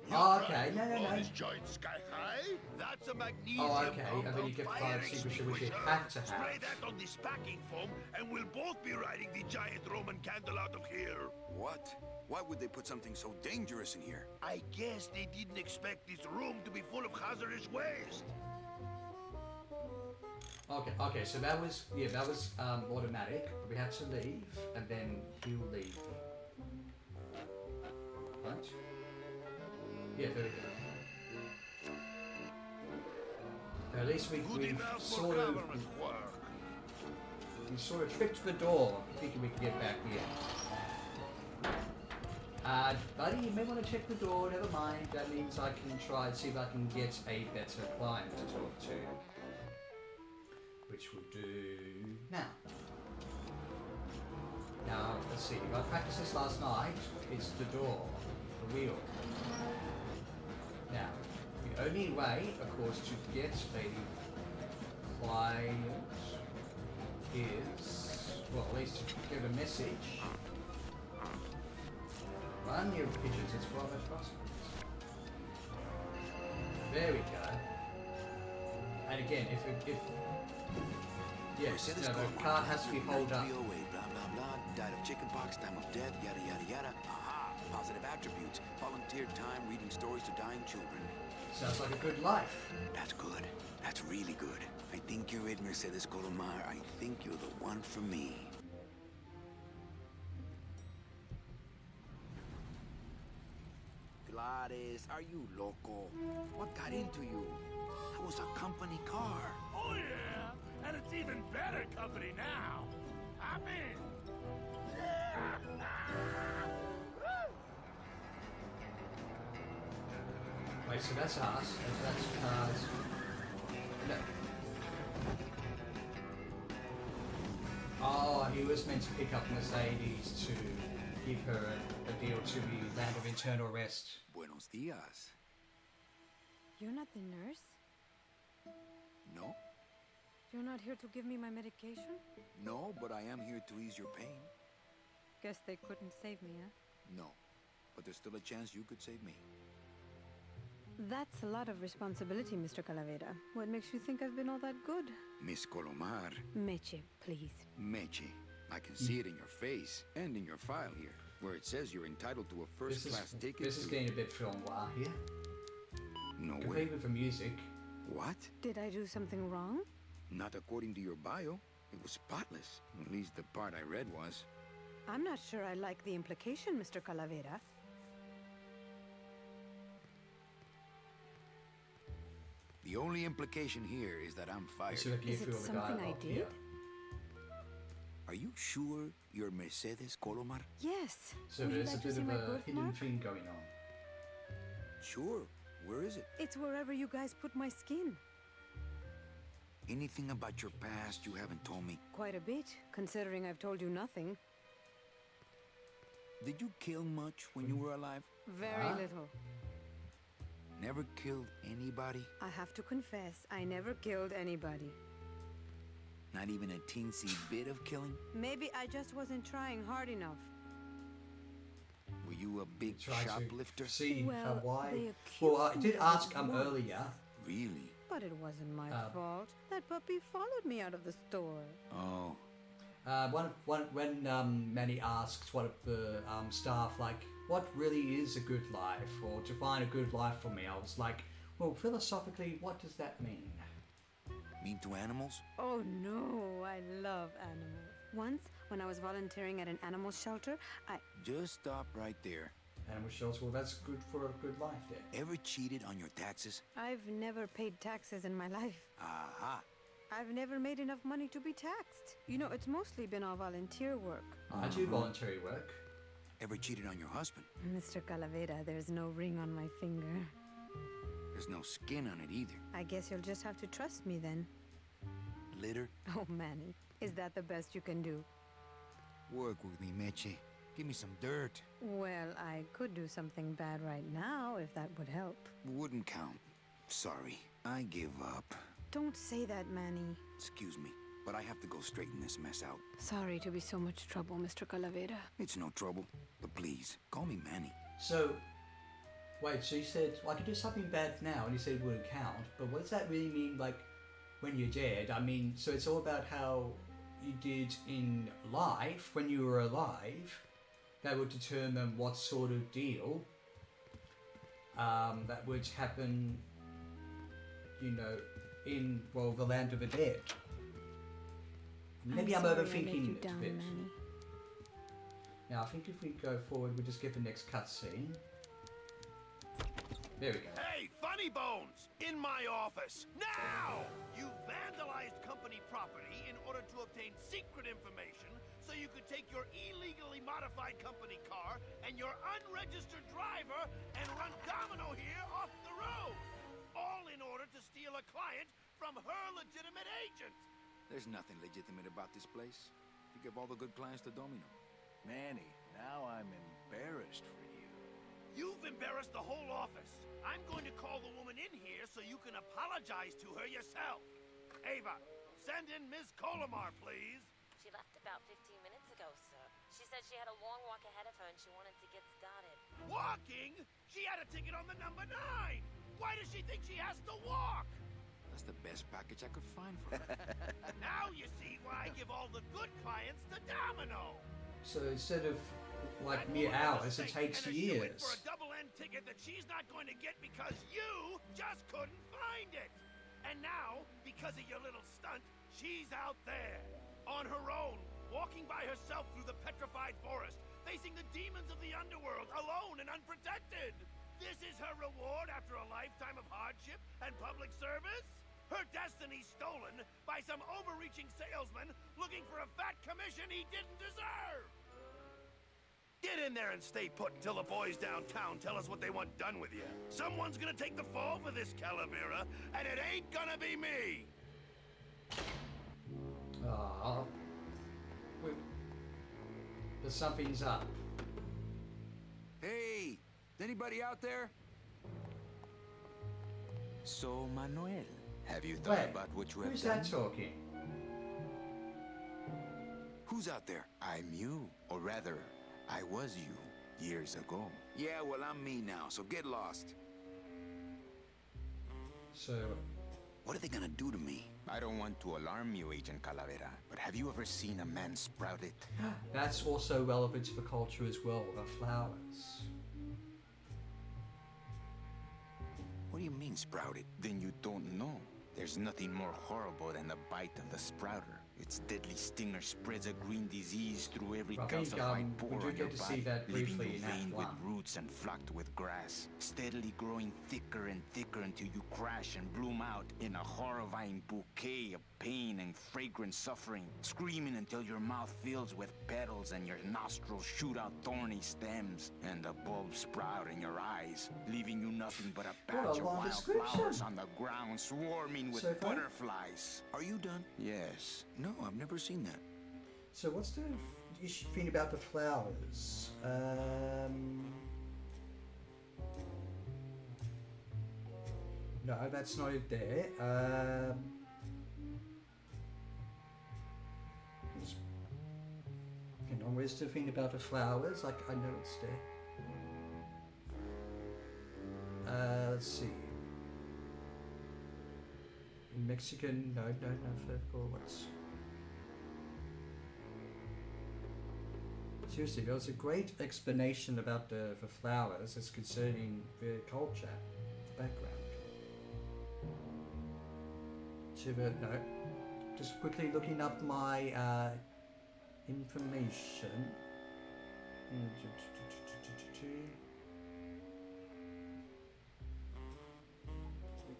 You Oh, okay. No. This joint sky high? That's a magnesium. Oh, okay. And then you get fire extinguisher, which you have to have. Spray that on this packing foam, and we'll both be riding the giant Roman candle out of here. What? Why would they put something so dangerous in here? I guess they didn't expect this room to be full of hazardous waste. Okay, so that was automatic. We had to leave, and then he'll leave. Right? Yeah, very good. At least we've sort of tricked the door, thinking we can get back in. Buddy, you may want to check the door, never mind. That means I can try and see if I can get a better client to talk to. Which we'll do now. Now, let's see, I practiced this last night. It's the door, the wheel. Now, the only way, of course, to get a client is, well, at least to give a message. Run your pigeons, it's rather fast. There we go. And again, if yes, no, the car has to be held up. Blah, blah, blah. Died of chickenpox, time of death, yada, yada, yada. Aha! Positive attributes. Volunteer time, reading stories to dying children. Sounds like a good life. That's good. That's really good. I think you're it, Mercedes Colomar. I think you're the one for me. Gladys, are you loco? What got into you? That was a company car. Oh, yeah! And it's even better company now. I'm in. Wait, so that's us. That's cars. No. Oh, he was meant to pick up Mercedes to give her a deal to the land of eternal rest. Buenos dias. You're not the nurse? No? You're not here to give me my medication? No, but I am here to ease your pain. Guess they couldn't save me, huh? No, but there's still a chance you could save me. That's a lot of responsibility, Mr. Calavera. What makes you think I've been all that good? Miss Colomar. Meche, please. Meche. I can see it in your face and in your file here, where it says you're entitled to a first-class ticket. This is getting a bit film noir here. No way. Completely with the music. What? Did I do something wrong? Not according to your bio. It was spotless. At least the part I read was. I'm not sure I like the implication, Mr. Calavera. The only implication here is that I'm fired. Is it something I did? Are you sure you're Mercedes Colomar? Yes. So Would you there's like a to bit see of my a hidden birthmark? thing going on. Sure. Where is it? It's wherever you guys put my skin. Anything about your past you haven't told me? Quite a bit, considering I've told you nothing. Did you kill much when you were alive? Very little. Never killed anybody? I have to confess, I never killed anybody. Not even a teensy bit of killing? Maybe I just wasn't trying hard enough. Were you a big Try shoplifter? to see Well, why. they Well, I accused did me ask once. earlier. Really? But it wasn't my fault. That puppy followed me out of the store. Oh. When Manny asks one of the staff, like, what really is a good life, or define a good life for me, I was like, well, philosophically, what does that mean? Mean to animals? Oh no, I love animals. Once, when I was volunteering at an animal shelter, Just stop right there. Animal shelter, well, that's good for a good life there. Ever cheated on your taxes? I've never paid taxes in my life. Aha. I've never made enough money to be taxed. You know, it's mostly been all volunteer work. I do voluntary work. Ever cheated on your husband? Mr. Calavera, there's no ring on my finger. There's no skin on it either. I guess you'll just have to trust me then. Litter? Oh, Manny, is that the best you can do? Work with me, Meche. Give me some dirt. Well, I could do something bad right now if that would help. Wouldn't count. Sorry. I give up. Don't say that, Manny. Excuse me, but I have to go straighten this mess out. Sorry to be so much trouble, Mr. Calavera. It's no trouble. But please, call me Manny. So, wait, so you said, well, I could do something bad now, and you said it wouldn't count, but what does that really mean, like, when you're dead? I mean, so it's all about how you did in life, when you were alive, that would determine what sort of deal that would happen, you know, in, well, the land of the dead. Maybe I'm overthinking it a bit. Manny. Now, I think if we go forward, we'll just get the next cutscene. There we go. Hey, Funny Bones! In my office! Now! You vandalized company property in order to obtain secret information so you could take your illegally modified company car and your unregistered driver and run Domino here off the road! All in order to steal a client from her legitimate agent! There's nothing legitimate about this place. You give all the good clients to Domino. Manny, now I'm embarrassed for you. You've embarrassed the whole office. I'm going to call the woman in here so you can apologize to her yourself. Ava, send in Ms. Colomar, please. She left about 15 minutes ago, sir. She said she had a long walk ahead of her and she wanted to get started. Walking? She had a ticket on the number 9. Why does she think she has to walk? That's the best package I could find for her. Now you see why I give all the good clients to Domino. So instead of, like, That mere woman is a hours, it saint takes and a shoo-in years. for a double-end ticket that she's not going to get because you just couldn't find it. And now, because of your little stunt, she's out there, on her own, walking by herself through the petrified forest, facing the demons of the underworld, alone and unprotected. This is her reward after a lifetime of hardship and public service? Her destiny stolen by some overreaching salesman looking for a fat commission he didn't deserve! Get in there and stay put until the boys downtown tell us what they want done with you. Someone's gonna take the fall for this Calavera, and it ain't gonna be me! Aww. But something's up. Hey! Is anybody out there? So, Manuel, have you thought Wait, about what you have who's done? that talking? Who's out there? I'm you. Or rather, I was you years ago. Yeah, well, I'm me now, so get lost. So, What are they gonna do to me? I don't want to alarm you, Agent Calavera, but have you ever seen a man sprouted? that's also relevant to the culture as well, the flowers. What do you mean, sprouted? Then you don't know. There's nothing more horrible than the bite of the sprouter. Its deadly stinger spreads a green disease through every I think calcified pore we on do your get to see body, that leaving briefly you in Act veined with 1. roots and flocked with grass, steadily growing thicker and thicker until you crash and bloom out in a horrifying bouquet of pain and fragrant suffering, screaming until your mouth fills with petals and your nostrils shoot out thorny stems, and the bulbs sprout in your eyes, leaving you nothing but a patch of long wild description. flowers on the ground swarming with So far? butterflies. Are you done? Yes. No, I've never seen that. So what's the issue thing about the flowers? No, that's not it there. Hang on, where's the thing about the flowers? Like, I know it's there. Let's see. In Mexican, no, what's... Seriously, there was a great explanation about the flowers as concerning the culture, the background. No, just quickly looking up my information.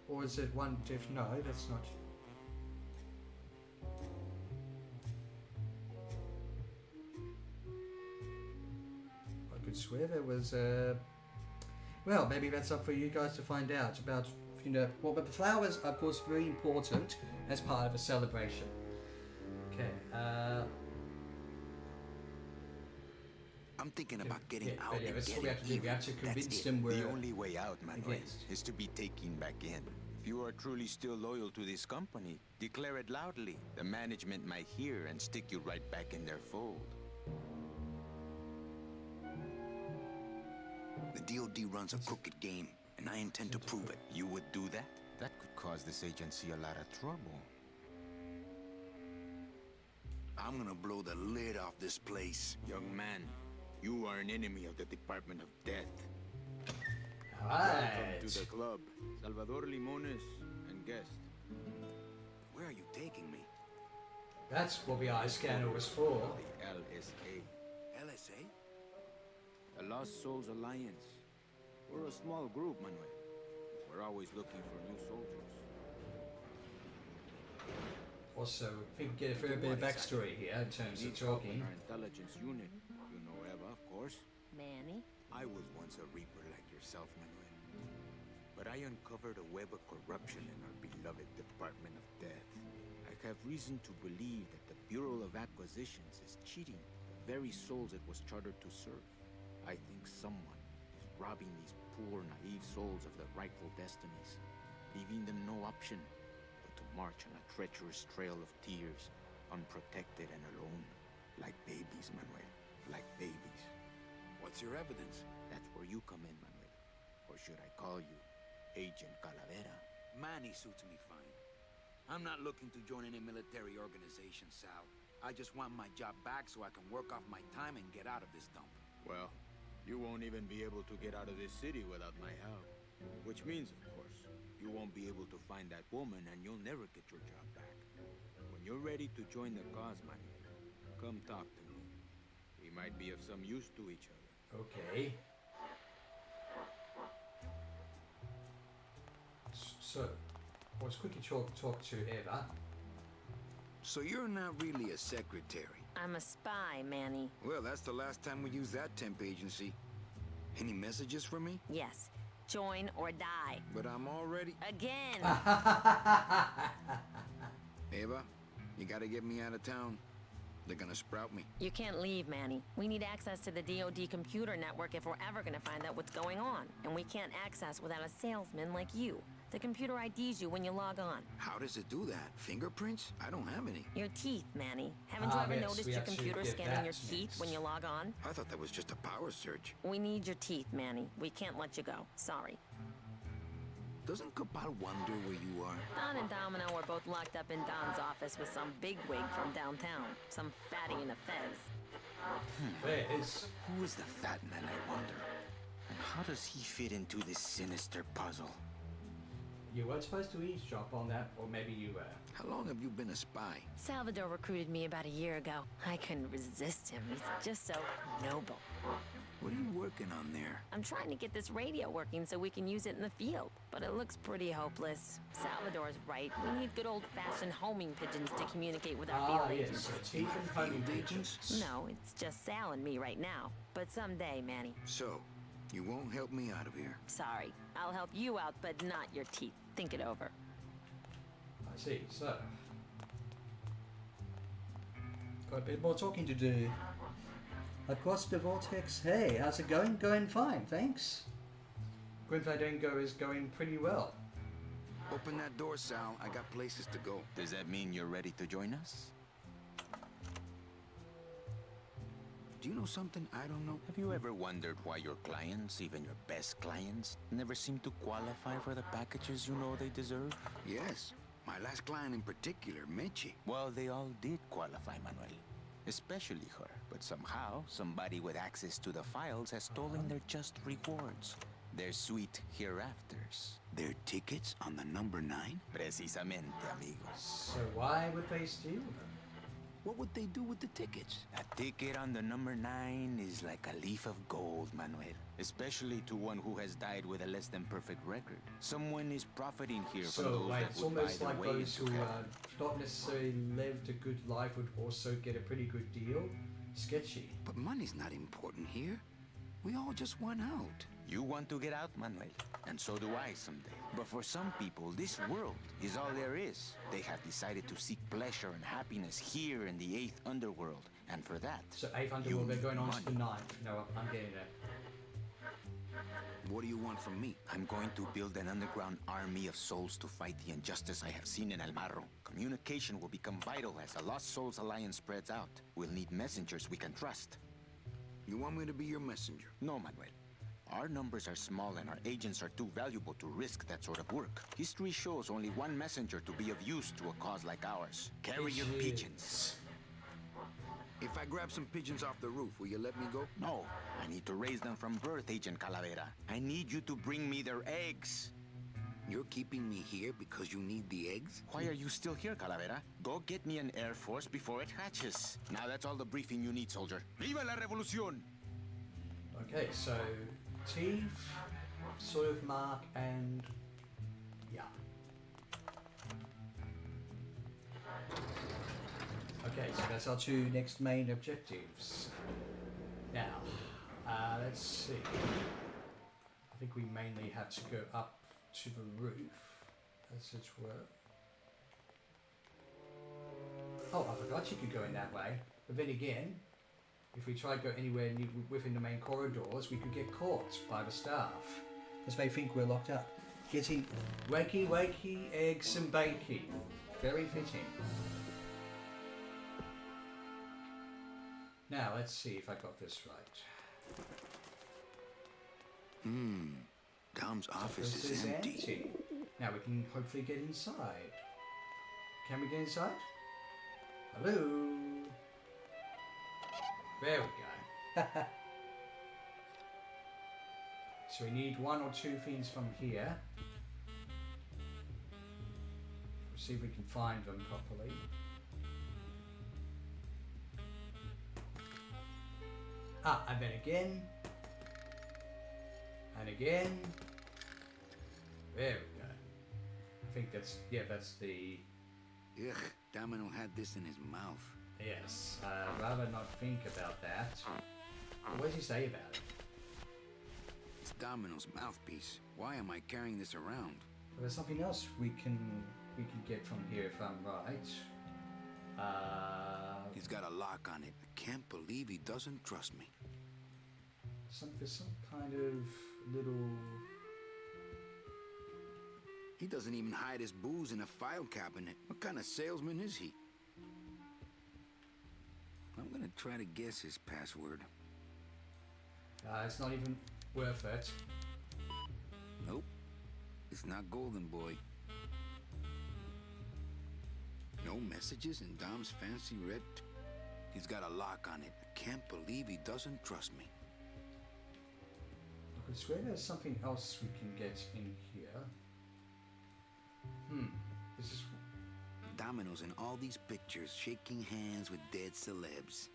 Or is it one diff? No, that's not. I could swear there was well, maybe that's up for you guys to find out about, you know, well, but the flowers are of course very important as part of a celebration. Okay, I'm thinking about getting out yeah, and that's what getting we have to even. convince That's them it. we're The only way out, Manuel, against. is to be taken back in. If you are truly still loyal to this company, declare it loudly. The management might hear and stick you right back in their fold. The DOD runs a crooked game, and I intend to prove it. You would do that? That could cause this agency a lot of trouble. I'm gonna blow the lid off this place. Young man, you are an enemy of the Department of Death. Alright. Welcome to the club. Salvador Limones and guest. Where are you taking me? That's what the eye scanner was for. The LSA. LSA? The Lost Souls Alliance. We're a small group, Manuel. We're always looking for new soldiers. Also, I think we get a fair bit of backstory here in terms of talking. Our intelligence unit. You know Eva, of course. Manny? I was once a reaper like yourself, Manuel. But I uncovered a web of corruption in our beloved Department of Death. I have reason to believe that the Bureau of Acquisitions is cheating the very souls it was chartered to serve. I think someone is robbing these poor, naive souls of their rightful destinies, leaving them no option but to march on a treacherous trail of tears, unprotected and alone, like babies, Manuel, like babies. What's your evidence? That's where you come in, Manuel. Or should I call you Agent Calavera? Manny suits me fine. I'm not looking to join any military organization, Sal. I just want my job back so I can work off my time and get out of this dump. Well, you won't even be able to get out of this city without my help. Which means, of course, you won't be able to find that woman and you'll never get your job back. When you're ready to join the cause, Manuel, come talk to me. We might be of some use to each other. Okay. So, let's quickly talk to Eva. So you're not really a secretary? I'm a spy, Manny. Well, that's the last time we used that temp agency. Any messages for me? Yes. Join or die. But I'm already... Again! Eva, you gotta get me out of town. They're gonna sprout me. You can't leave, Manny. We need access to the DOD computer network if we're ever gonna find out what's going on. And we can't access without a salesman like you. The computer IDs you when you log on. How does it do that? Fingerprints? I don't have any. Your teeth, Manny. Haven't you ever yes, noticed we your actually computer get scanning that your teeth next. when you log on? I thought that was just a power surge. We need your teeth, Manny. We can't let you go. Sorry. Doesn't Cabal wonder where you are? Don and Domino were both locked up in Don's office with some bigwig from downtown. Some fatty in a fez. Fez. Who is the fat man, I wonder? And how does he fit into this sinister puzzle? You weren't supposed to eavesdrop on that, or maybe you were. How long long have you been a spy? Salvador recruited me about a year ago. I couldn't resist him. He's just so noble. What are you working on there? I'm trying to get this radio working so we can use it in the field, but it looks pretty hopeless. Salvador's right. We need good old-fashioned homing pigeons to communicate with our field agents. Yes, teeth and homing pigeons. No, it's just Sal and me right now. But someday, Manny. So, you won't help me out of here? Sorry. I'll help you out, but not your teeth. Think it over. I see, so... got a bit more talking to do. Across the vortex, hey, how's it going? Going fine, thanks. Grim Fandango is going pretty well. Open that door, Sal. I got places to go. Does that mean you're ready to join us? Do you know something I don't know? Have you ever wondered why your clients, even your best clients, never seem to qualify for the packages you know they deserve? Yes. My last client in particular, Meche. Well, they all did qualify, Manuel. Especially her. But somehow, somebody with access to the files has stolen their just rewards. Their sweet hereafters. Their tickets on the number 9? Precisamente, amigos. So why would they steal them? What would they do with the tickets? A ticket on the number 9 is like a leaf of gold, Manuel. Especially to one who has died with a less than perfect record. Someone is profiting here from those that it's would buy almost the like way those into who heaven. not necessarily lived a good life would also get a pretty good deal. Sketchy. But money's not important here. We all just want out. You want to get out, Manuel. And so do I someday. But for some people, this world is all there is. They have decided to seek pleasure and happiness here in the 8th underworld. And for that, So 8th underworld, they're going on to the 9th. No, I'm getting there. What do you want from me? I'm going to build an underground army of souls to fight the injustice I have seen in El Marro. Communication will become vital as the Lost Souls Alliance spreads out. We'll need messengers we can trust. You want me to be your messenger? No, Manuel. Our numbers are small and our agents are too valuable to risk that sort of work. History shows only one messenger to be of use to a cause like ours. Carry your pigeons. If I grab some pigeons off the roof, will you let me go? No. I need to raise them from birth, Agent Calavera. I need you to bring me their eggs. You're keeping me here because you need the eggs? Why are you still here, Calavera? Go get me an Air Force before it hatches. Now that's all the briefing you need, soldier. Viva la revolución! Okay, so teeth, sort of mark, and yeah. Okay, so that's our 2 next main objectives. Now, let's see. I think we mainly have to go up to the roof, as it were. Oh, I forgot you could go in that way. But then again, if we try to go anywhere within the main corridors, we could get caught by the staff, because they think we're locked up. Getting wakey, eggs and bakey. Very fitting. Now, let's see if I got this right. Dom's office is empty. Now we can hopefully get inside. Can we get inside? Hello? There we go. So we need 1 or 2 things from here. We'll see if we can find them properly. And then again. And again. There we go. I think that's the... Ugh, Domino had this in his mouth. Yes, I'd rather not think about that. What does he say about it? It's Domino's mouthpiece. Why am I carrying this around? Well, there's something else we can get from here if I'm right. He's got a lock on it. I can't believe he doesn't trust me. There's some kind of little... He doesn't even hide his booze in a file cabinet. What kind of salesman is he? I'm gonna try to guess his password. It's not even worth it. Nope. It's not Golden Boy. No messages in Dom's fancy red... He's got a lock on it. I can't believe he doesn't trust me. I could swear there's something else we can get in here. This is... dominoes in all these pictures, shaking hands with dead celebs.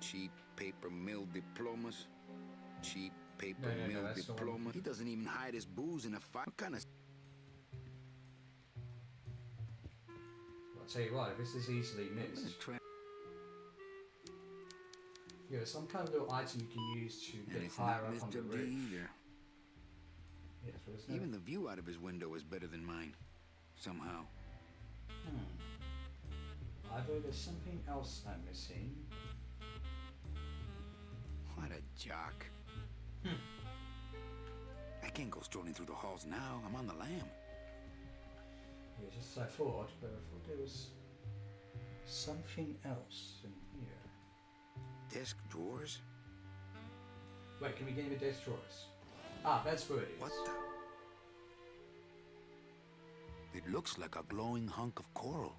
Cheap paper mill diplomas. Cheap paper mill diploma. He doesn't even hide his booze in a fight. What kind of... I'll tell you what, this is easily missed. Yeah, there's some kind of little item you can use to get higher up on the roof. Yes, no... Even the view out of his window is better than mine. Somehow. Either there's something else I'm missing. What a jock. I can't go strolling through the halls now. I'm on the lam. Yeah, just as I thought, but I thought there was something else in here. Desk drawers? Wait, can we get him a desk drawers? Ah, that's where it is. What the? It looks like a glowing hunk of coral.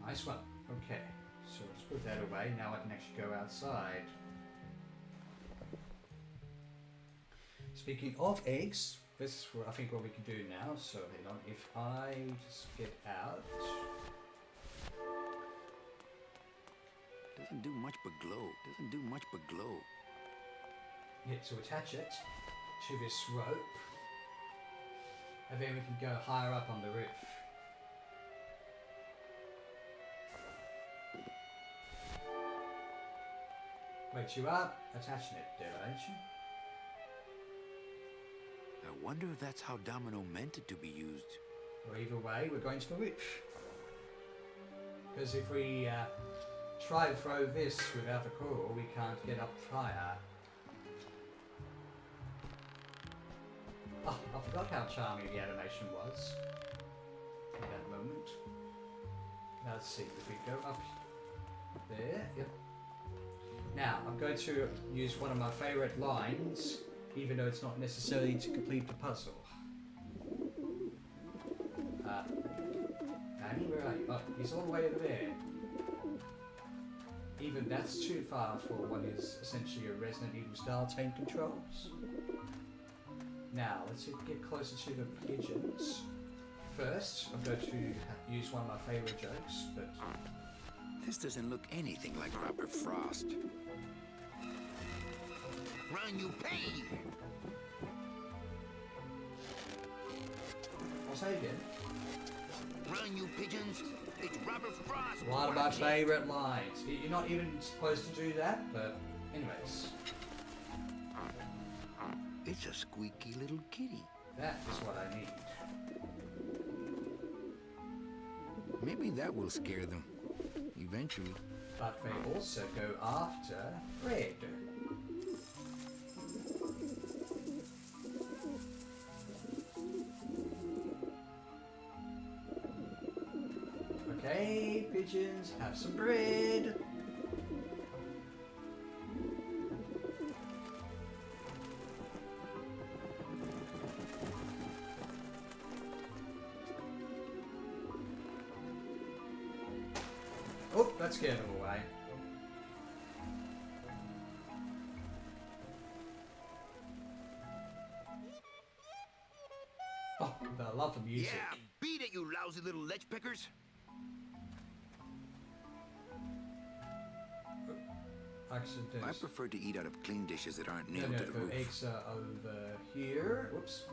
Nice one. Okay, so let's put that away. Now I can actually go outside. Speaking of eggs, this is what I think what we can do now. So hang on, if I just get out. Doesn't do much but glow. Doesn't do much but glow. Yeah, so attach it to this rope. And then we can go higher up on the roof. Wait, you are attaching it there, aren't you? I wonder if that's how Domino meant it to be used. Or either way, we're going to the roof. Because if we try to throw this without the coral, we can't get up higher. Oh, I forgot how charming the animation was in that moment. Now let's see, if we go up there, yep. Now, I'm going to use one of my favourite lines, even though it's not necessarily to complete the puzzle. Annie, where are you? Oh, he's all the way over there. Even that's too far for what is essentially a Resident Evil style tank controls. Now, let's see if we get closer to the pigeons. First, I'm going to use one of my favourite jokes, but... This doesn't look anything like Robert Frost. Run, you pay! I'll say again. Run, you pigeons! It's Robert Frost! One of my favourite lines. You're not even supposed to do that, but anyways. It's a squeaky little kitty. That is what I need. Maybe that will scare them. Eventually. But they also go after bread. Okay, pigeons, have some bread. Oh, that scared them away. Oh, I love the music. Yeah, beat it, you lousy little lech pickers. Accident. I prefer to eat out of clean dishes that aren't nailed to the the roof. eggs are over here. Whoops.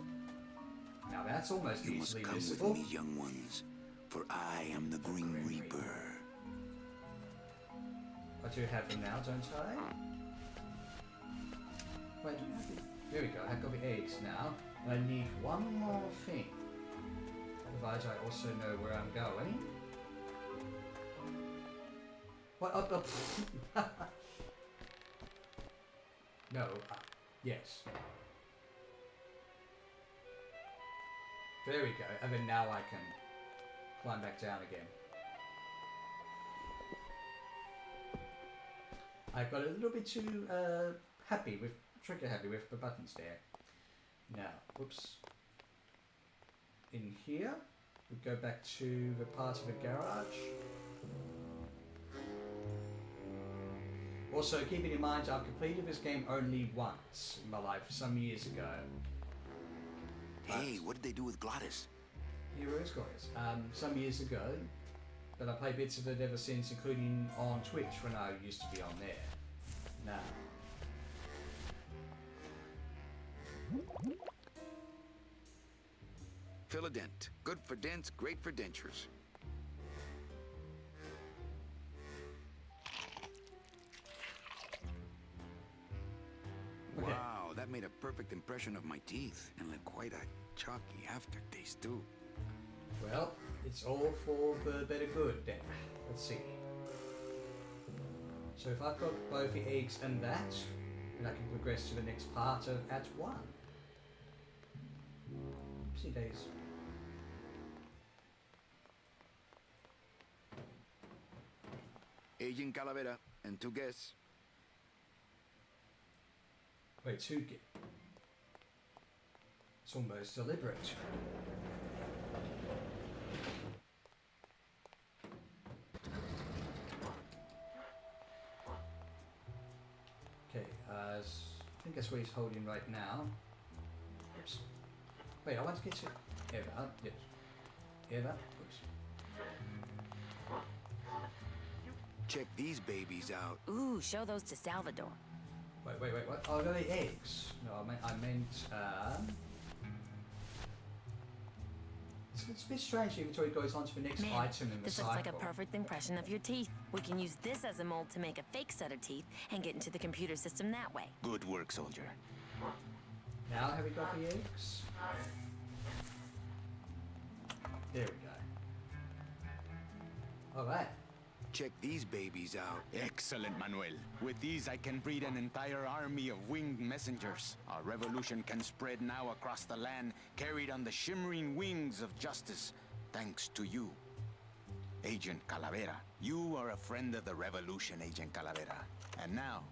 Now that's almost You must easily come visible. with me, young ones, for I am the Grim Reaper. I do have them now, don't I? Wait, do I have them? There we go, I've got the eggs now. And I need one more thing. Otherwise I also know where I'm going. What? No, yes. There we go, and then now I can climb back down again. I got a little bit too trigger happy with the buttons there. Now, whoops. In here, we go back to the part of the garage. Also, keeping in mind, I've completed this game only once in my life, some years ago. Hey, what did they do with Glottis? Heroes Glottis. Some years ago, but I played bits of it ever since, including on Twitch when I used to be on there. Now. Fill a dent. Good for dents, great for dentures. Okay. Wow, that made a perfect impression of my teeth, and like quite a chalky aftertaste too. Well, it's all for the better good then. Let's see. So if I've got both the eggs and that, then I can progress to the next part of Act 1. Oopsie days. Agent Calavera and 2 guests. Wait, 2 get... It's almost deliberate. Okay, I think that's what he's holding right now. Oops. Wait, I want to get to Eva. Yes. Eva. Oops. Check these babies out. Ooh, show those to Salvador. Wait, what? Oh, they're the eggs. No, I meant, it's a bit strange until it goes on to the next Man, item in the this cycle. looks like a perfect impression of your teeth. We can use this as a mold to make a fake set of teeth and get into the computer system that way. Good work, soldier. Now have we got the eggs? There we go. Alright. Check these babies out. Excellent, Manuel. With these, I can breed an entire army of winged messengers. Our revolution can spread now across the land, carried on the shimmering wings of justice, thanks to you. Agent Calavera. You are a friend of the revolution, Agent Calavera. And now,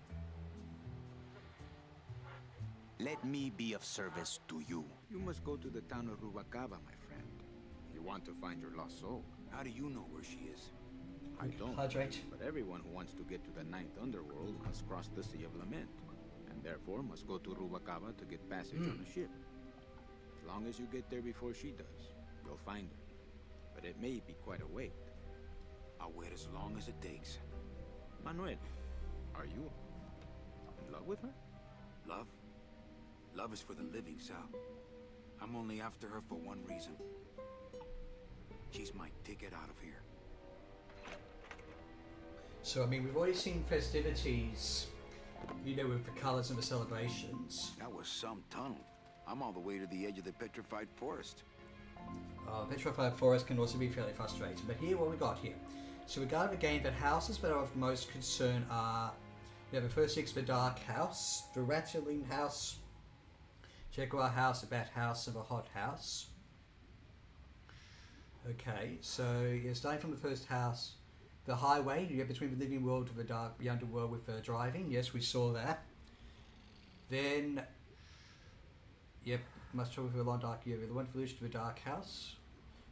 let me be of service to you. You must go to the town of Rubalcaba, my friend. If you want to find your lost soul. How do you know where she is? I don't. Hydrate. But everyone who wants to get to the Ninth Underworld must cross the Sea of Lament, and therefore must go to Rubalcaba to get passage on a ship. As long as you get there before she does, you'll find her. But it may be quite a wait. I'll wait as long as it takes. Manuel, are you in love with her? Love? Love is for the living, Sal. I'm only after her for one reason. She's my ticket out of here. So, I mean, we've already seen festivities, you know, with the colours and the celebrations. That was some tunnel. I'm all the way to the edge of the petrified forest. Petrified forest can also be fairly frustrating, but here, what we got here. So we got a game that houses that are of most concern are, we have the first 6, the Dark House, the Rattling House, Jaguar House, the Bat House, and the Hot House. Okay, so you're starting from the first house. The highway, you get between the living world and the underworld with driving. Yes, we saw that. Then, yep, must travel through a long dark year. The one evolution to the Dark House.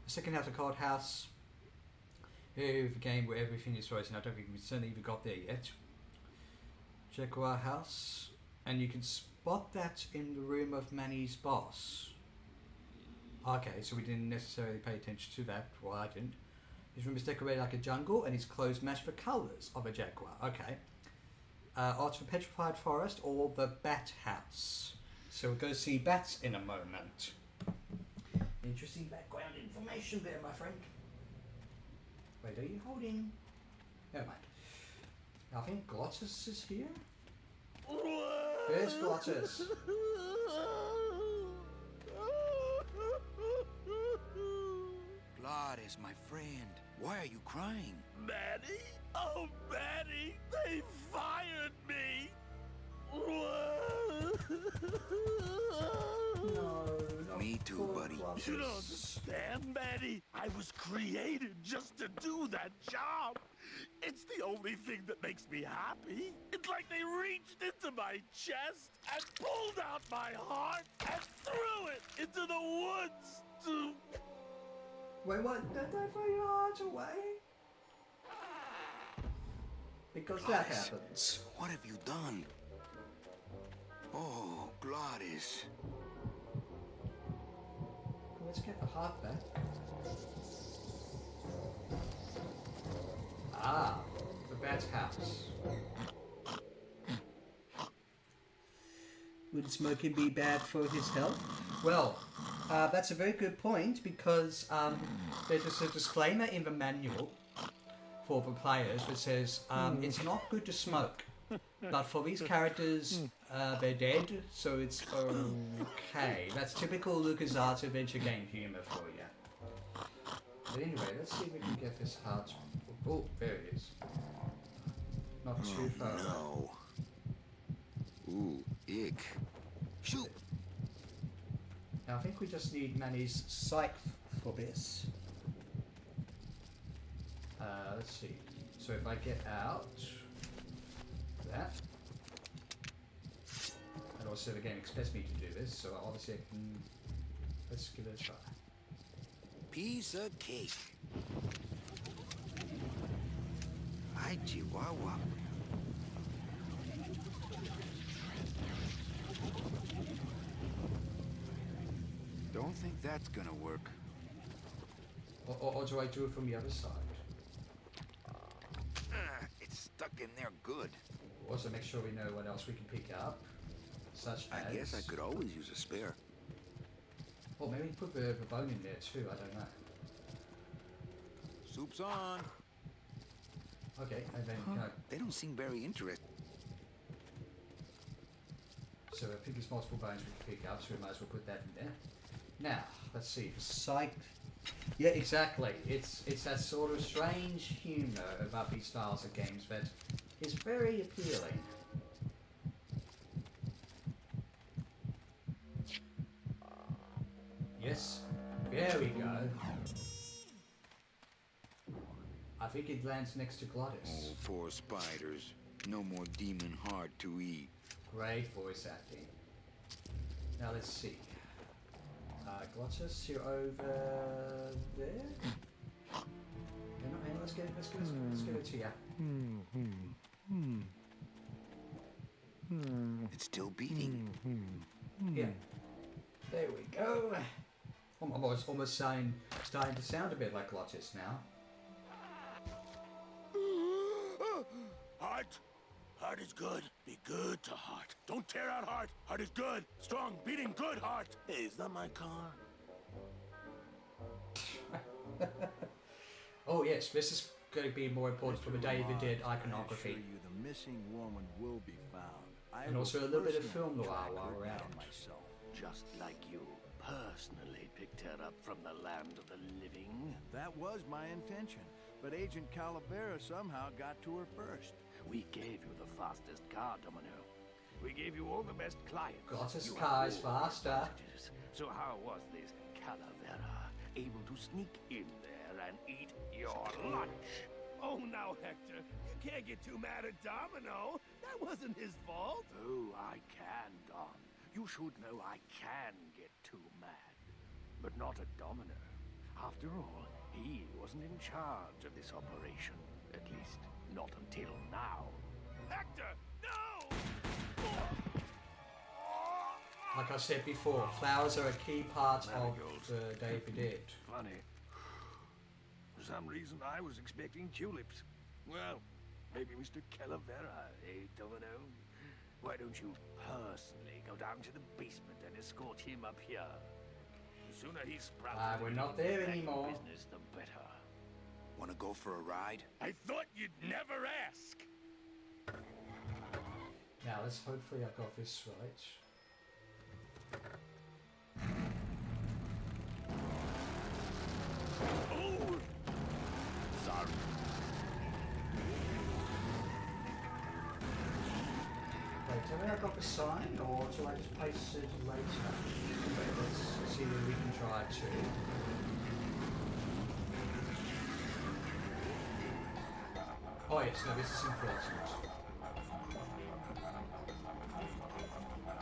The second house, a Cold House. Here, the game where everything is frozen. I don't think we certainly even got there yet. Jaguar House, and you can spot that in the room of Manny's boss. Okay, so we didn't necessarily pay attention to that. Well, I didn't. His room is decorated like a jungle, and his clothes match the colours of a jaguar. Okay. Arts for Petrified Forest or the Bat House. So we'll go see bats in a moment. Interesting background information there, my friend. Wait, are you holding? Never mind. I think Glottis is here. Where's Glottis? Glottis, my friend. Why are you crying? Manny? Oh, Manny! They fired me! No, Me too, buddy. You don't understand, Manny. I was created just to do that job. It's the only thing that makes me happy. It's like they reached into my chest and pulled out my heart and threw it into the woods to... Wait, what? Did they throw your heart away? Because that Glottis, happens. what have you done? Oh, Glottis. heart back. Ah, the bat's house. Would smoking be bad for his health? Well, that's a very good point because there's a disclaimer in the manual for the players that says it's not good to smoke, but for these characters, they're dead, so it's okay. That's typical LucasArts adventure game humor for you. But anyway, let's see if we can get this heart. Oh, there it is. Not too far. No. Ooh, ick. Shoot. Now I think we just need Manny's psych for this. Let's see. So if I get out that, and also the game expects me to do this, so obviously I can. Let's give it a try. Piece of cake. Ay, Chihuahua. Don't think that's gonna work. Or do I do it from the other side? It's stuck in there good. Also make sure we know what else we can pick up, such as... I guess I could always use a spare. Or maybe put the bone in there too, I don't know. Soup's on. Okay, and then go. They don't seem very interested. So I think there's multiple bones we can pick up, so we might as well put that in there. Now, let's see, the psych... Yeah, exactly. It's that sort of strange humour about these styles of games that is very appealing. Yes, there we go. I think it lands next to Glottis. Oh, poor spiders. No more demon heart to eat. Great voice acting. Now let's see. Glottis, you're over there? Hang on, let's get it to you. It's still beating. Yeah. There we go. I'm almost starting to sound a bit like Glottis now. Heart. Heart is good. Be good to heart. Don't tear out heart. Heart is good. Strong, beating, good heart. Hey, is that my car? Oh yes, this is going to be more important for the David Dead iconography. You the missing woman will be found. And also a little bit of film noir while we're out. Myself. Just like you personally picked her up from the land of the living. That was my intention, but Agent Calavera somehow got to her first. We gave you the fastest car, Domino. We gave you all the best clients. Glottis You car had is all the faster. advantages. So how was this Calavera able to sneak in there and eat your lunch? Oh, now, Hector, you can't get too mad at Domino. That wasn't his fault. Oh, I can, Dom. You should know I can get too mad. But not at Domino. After all, he wasn't in charge of this operation. At least, not until now. Hector, no! Like I said before, flowers are a key part of the David Dead. Funny. For some reason, I was expecting tulips. Well, maybe Mr. Calavera, eh, Domino? Why don't you personally go down to the basement and escort him up here? The sooner he sprouts We're not there anymore. Business, the better. Wanna go for a ride? I thought you'd never ask. Now let's hopefully I've got this right. Oh! Sorry. Wait, have I got the sign or do I just place it later? Wait, let's see if we can try too. Oh yes, no, this is important.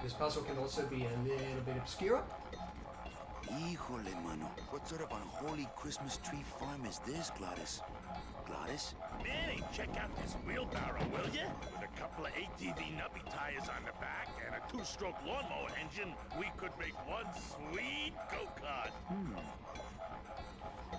This puzzle can also be a little bit obscure. Híjole, mano. What sort of unholy Christmas tree farm is this, Glottis? Glottis? Manny, check out this wheelbarrow, will ya? With a couple of ATV nubby tires on the back and a 2-stroke lawnmower engine, we could make one sweet go-kart.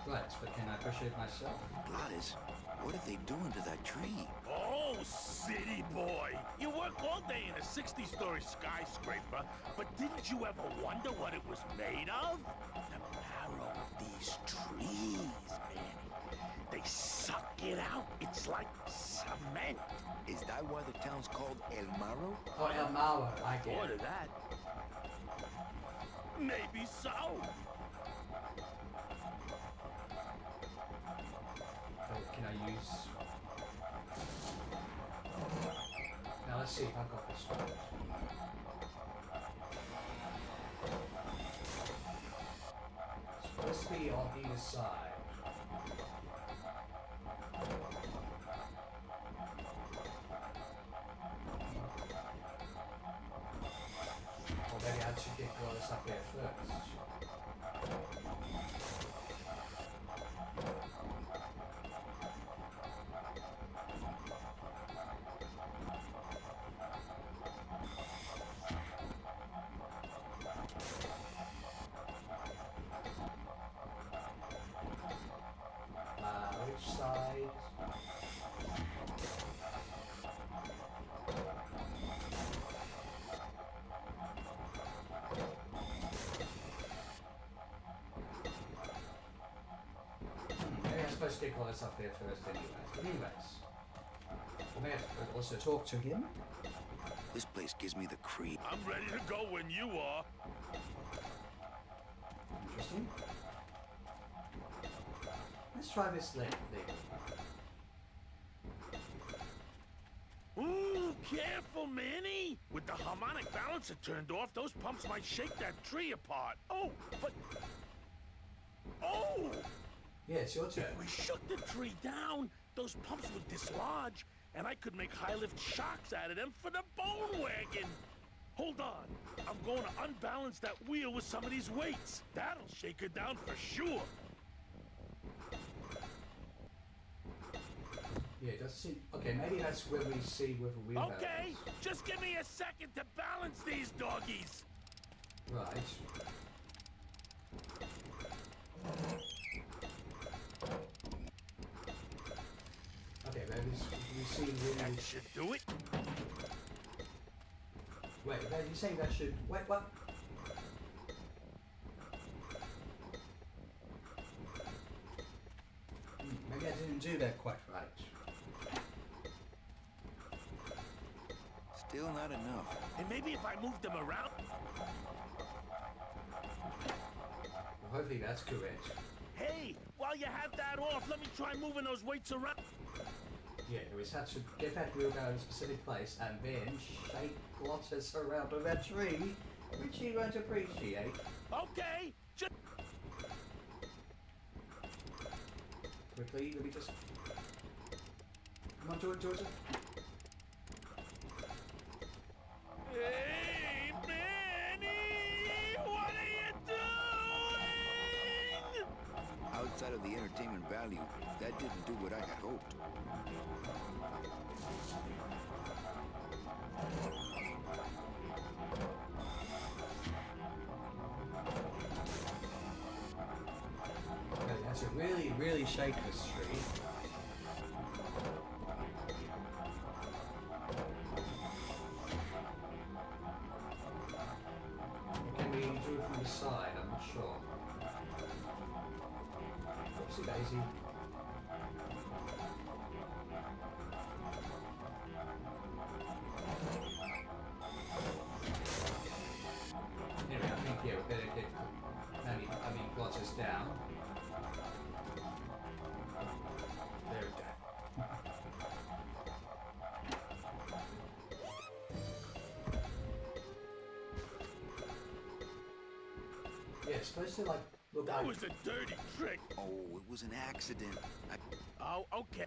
Right, but can I push it myself? Gladys, what are they doing to that tree? Oh, city boy! You work all day in a 60-story skyscraper, but didn't you ever wonder what it was made of? The marrow of these trees, man. They suck it out. It's like cement. Is that why the town's called El Marro? Oh, El Maro, I get What it. of that? Maybe so. Can I use... Now let's see if I've got this right. It's supposed to be on either side. Or maybe I should get Gladys up there first. Which side? Maybe I'm supposed to get Gladys up there first anyways. I may have to also talk to him. This place gives me the creep. I'm ready to go when you are. Interesting. Let's try this leg. Ooh, careful, Manny! With the harmonic balancer turned off, those pumps might shake that tree apart. Oh, but... Oh! Yeah, it's your turn. If we shook the tree down, those pumps would dislodge, and I could make high-lift shocks out of them for the bone wagon. Hold on. I'm going to unbalance that wheel with some of these weights. That'll shake her down for sure. Yeah, it does seem... Okay, maybe that's where we see whether we Okay, just give me a second to balance these doggies. Right. Okay, maybe we see That really... should do it. Wait, you saying that should... Wait, what? Maybe I didn't do that quite right. Still not enough. And maybe if I moved them around... Well, hopefully that's correct. Hey, while you have that off, let me try moving those weights around. Yeah, we just have to get that wheelbarrow in a specific place and then shake Glottis around on that tree, which he won't appreciate. Okay, just... Quickly, let me just... Come on, Georgia. Hey, Manny! What are you doing? Outside of the entertainment value, that didn't do what I had hoped. Okay, that's to really shake this tree. Can we do it from the side? I'm not sure. Oopsie daisy. Anyway, I think, yeah, we better get Glottis down. There we go. Yeah, it's supposed to like look That like... was a dirty trick. Oh, it was an accident. Oh, okay.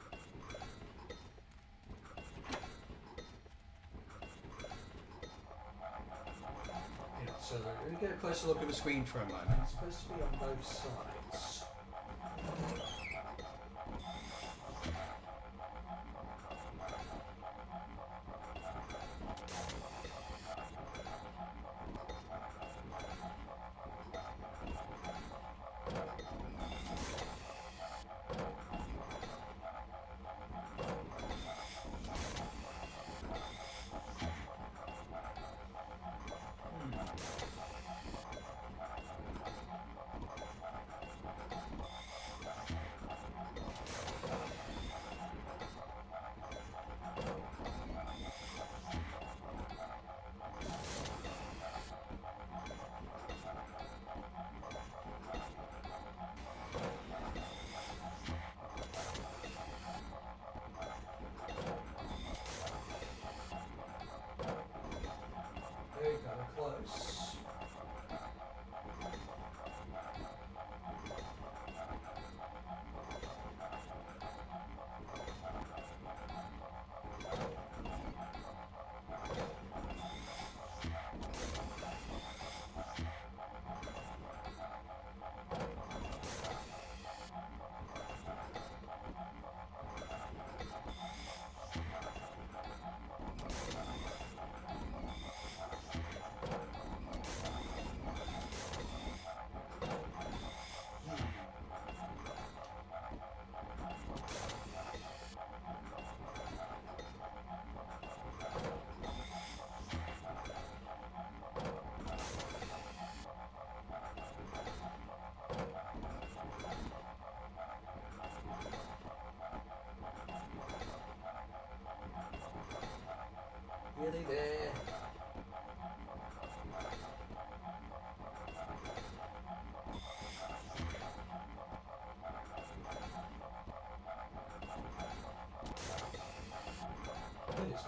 Yeah, so let me get a closer look at the screen for a moment. It's supposed to be on both sides.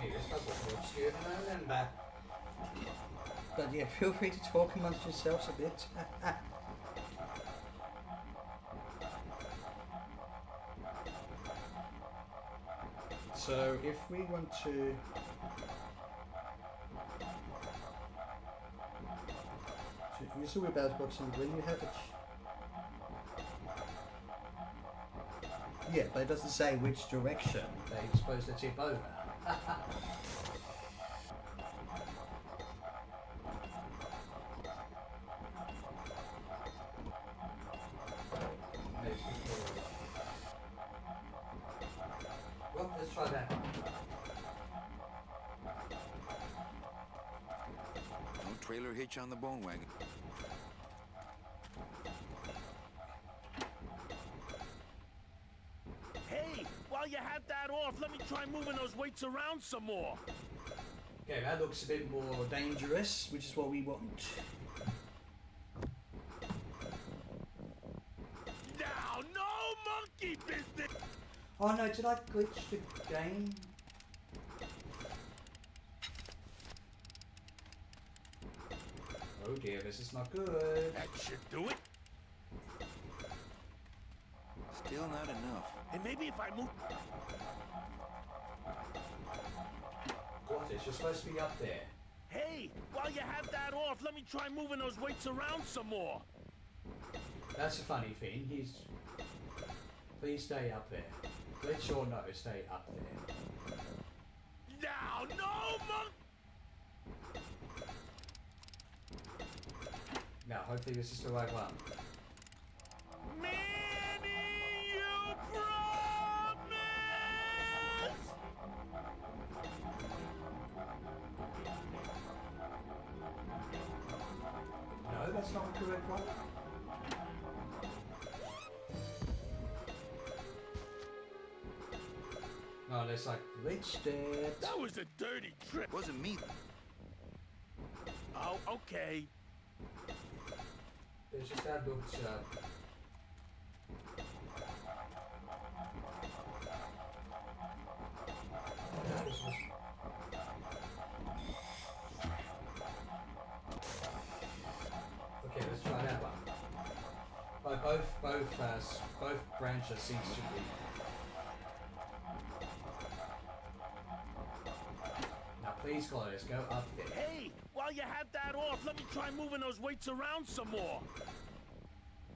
me, this puzzle's more obscure than I remember. But yeah, feel free to talk amongst yourselves a bit. So if we want to... use the wheelbarrow box and when you have it... Yeah, but it doesn't say which direction they're supposed to tip over. Well, let's try that. No trailer hitch on the bone wagon. Hey, while you have that off, let me try moving those weights around some more. Okay, that looks a bit more dangerous, which is what we want. Now, no monkey business! Oh no, did I glitch the game? Oh dear, this is not good. That should do it. Still not enough. And maybe if I move... What is? You're supposed to be up there. Hey, while you have that off, let me try moving those weights around some more. That's a funny thing. He's... Please stay up there. Glitch or no, stay up there. Now, no monkey! Now, hopefully this is the right one. Manny, you promise! No, that's not the correct one. No, there's like glitched it. That was a dirty trick. Wasn't me. Oh, okay. There's just that looked okay, let's try that one. Both branches seems to be. Now please, Claudius, go up there. Hey, while you have that off, let me try moving those weights around some more.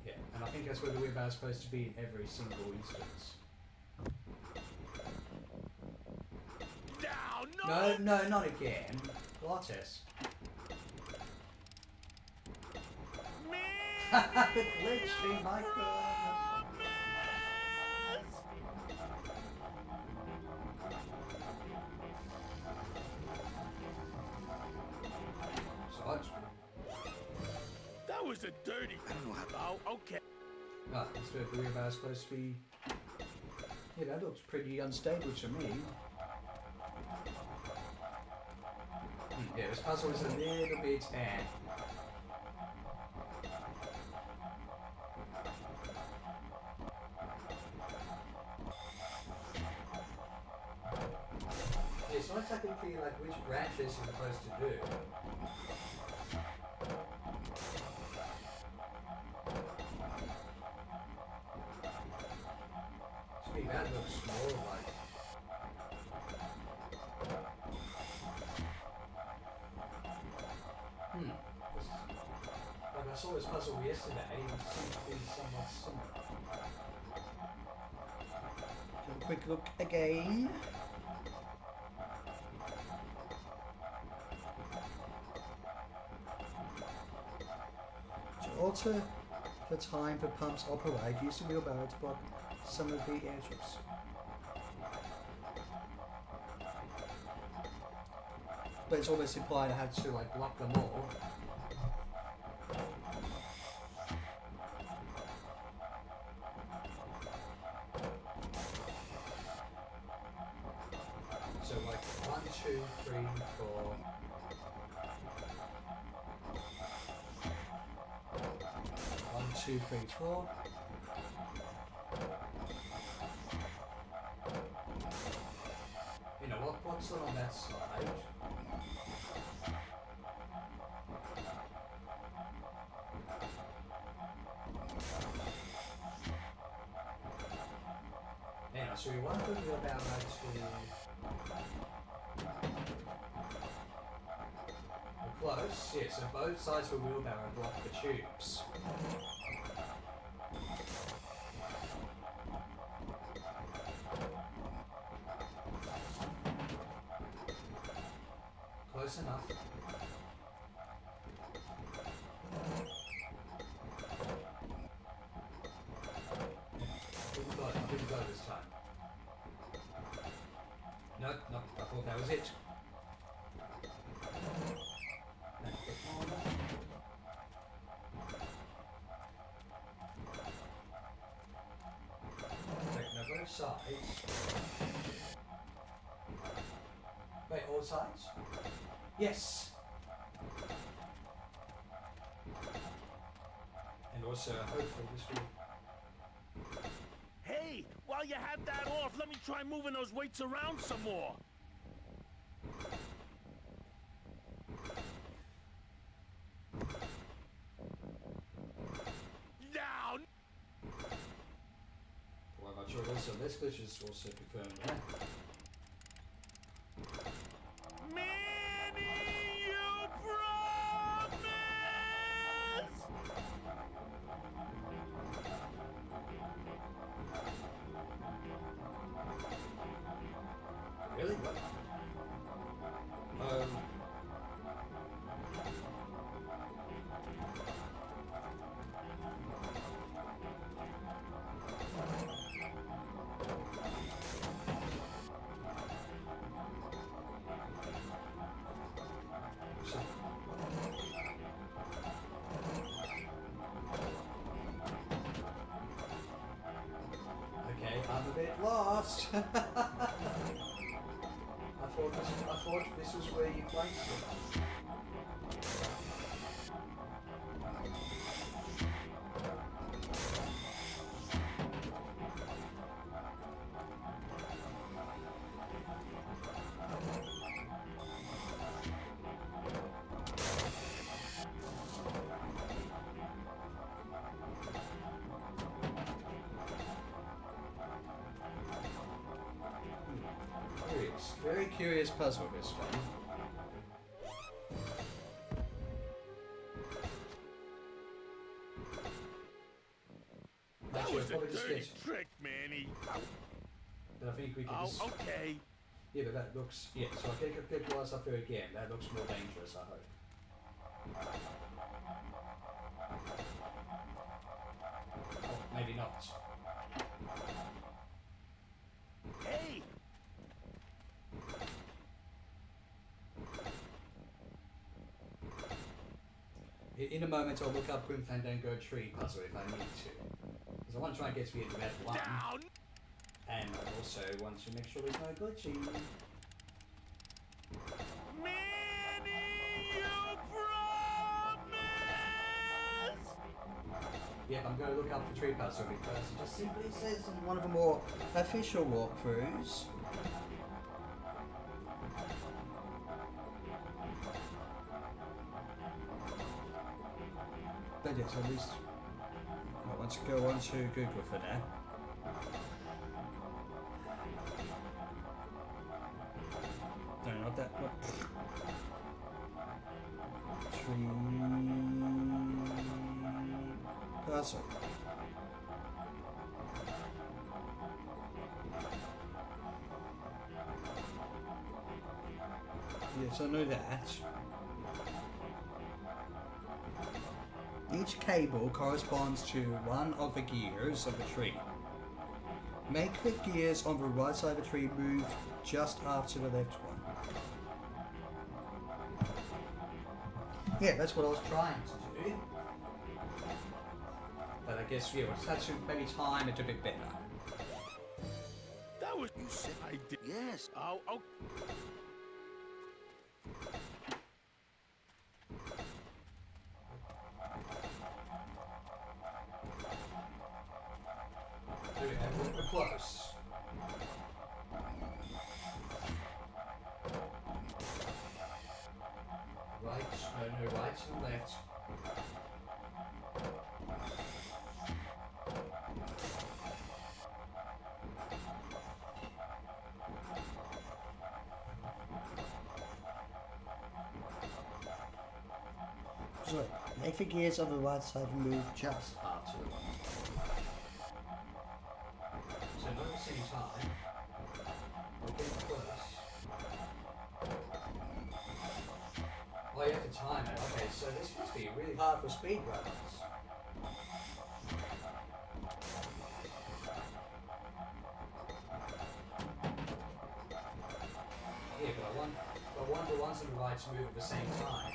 Yeah, and I think that's where the wheelbarrow is supposed to be in every single instance. Now, No, not again. Glottis. The glitch, oh my god. So that was a dirty. I don't know how. Oh, okay. ah, that's where the wheelbarrow is supposed to be. Yeah, that looks pretty unstable to me. Yeah, this puzzle is a little bit It's not exactly clear like which branches you're supposed to do. To me that looks more like like I saw this puzzle yesterday, it seems to be somewhat similar. Have a quick look again. To alter the time the pumps operate, use the wheelbarrow to block some of the air chips. But it's almost implied I had to like block them all. So like 1, 2, 3, 4. 1, 2, 3, 4. You know what? It's not on that side. Anyway, so we want to go about to... We're close, yeah, so both sides of the wheelbarrow block the tubes. Close enough. Didn't go this time. No, no, I thought that was it. Wait, no, both sides. Wait, all sides? Yes! And also, hopefully this will... Hey, while you have that off, let me try moving those weights around some more. Down! Well, I'm not sure also, this glitch is also confirmed there. Manny, you promise! Really? What? Okay, I'm a bit lost. I thought this was where you placed it. Very curious puzzle, this one. That was a dirty trick, Manny. But I think we can just... okay. Yeah, but that looks... Yeah, so I can get glass up there again. That looks more dangerous, I hope. Oh, maybe not. Hey! In a moment, I'll look up Grim Fandango tree puzzle if I need to. Because I want to try and get to the end of that one. Down! And I also want to make sure there's no glitching. Manny, you promise! Yep, I'm going to look up the tree puzzle because it just simply says in one of the more official walkthroughs. But yes, at least I want to go on to Google for that. No, not that one. Tree puzzle. Yes, I know that. Each cable corresponds to one of the gears of the tree. Make the gears on the right side of the tree move just after the left one. Yeah, that's what I was trying to do. But I guess, yeah, we'll just have to maybe time it a bit better. That was... You said I did... Yes. Oh, oh. We're close. No right, no left. So, make the gears on the right side move just. Up to the right. So not at the same time. We're getting close. Oh, you have to time it. Okay, so this must be really hard for speedrunners. Yeah, but I want the ones on the right to move at the same time.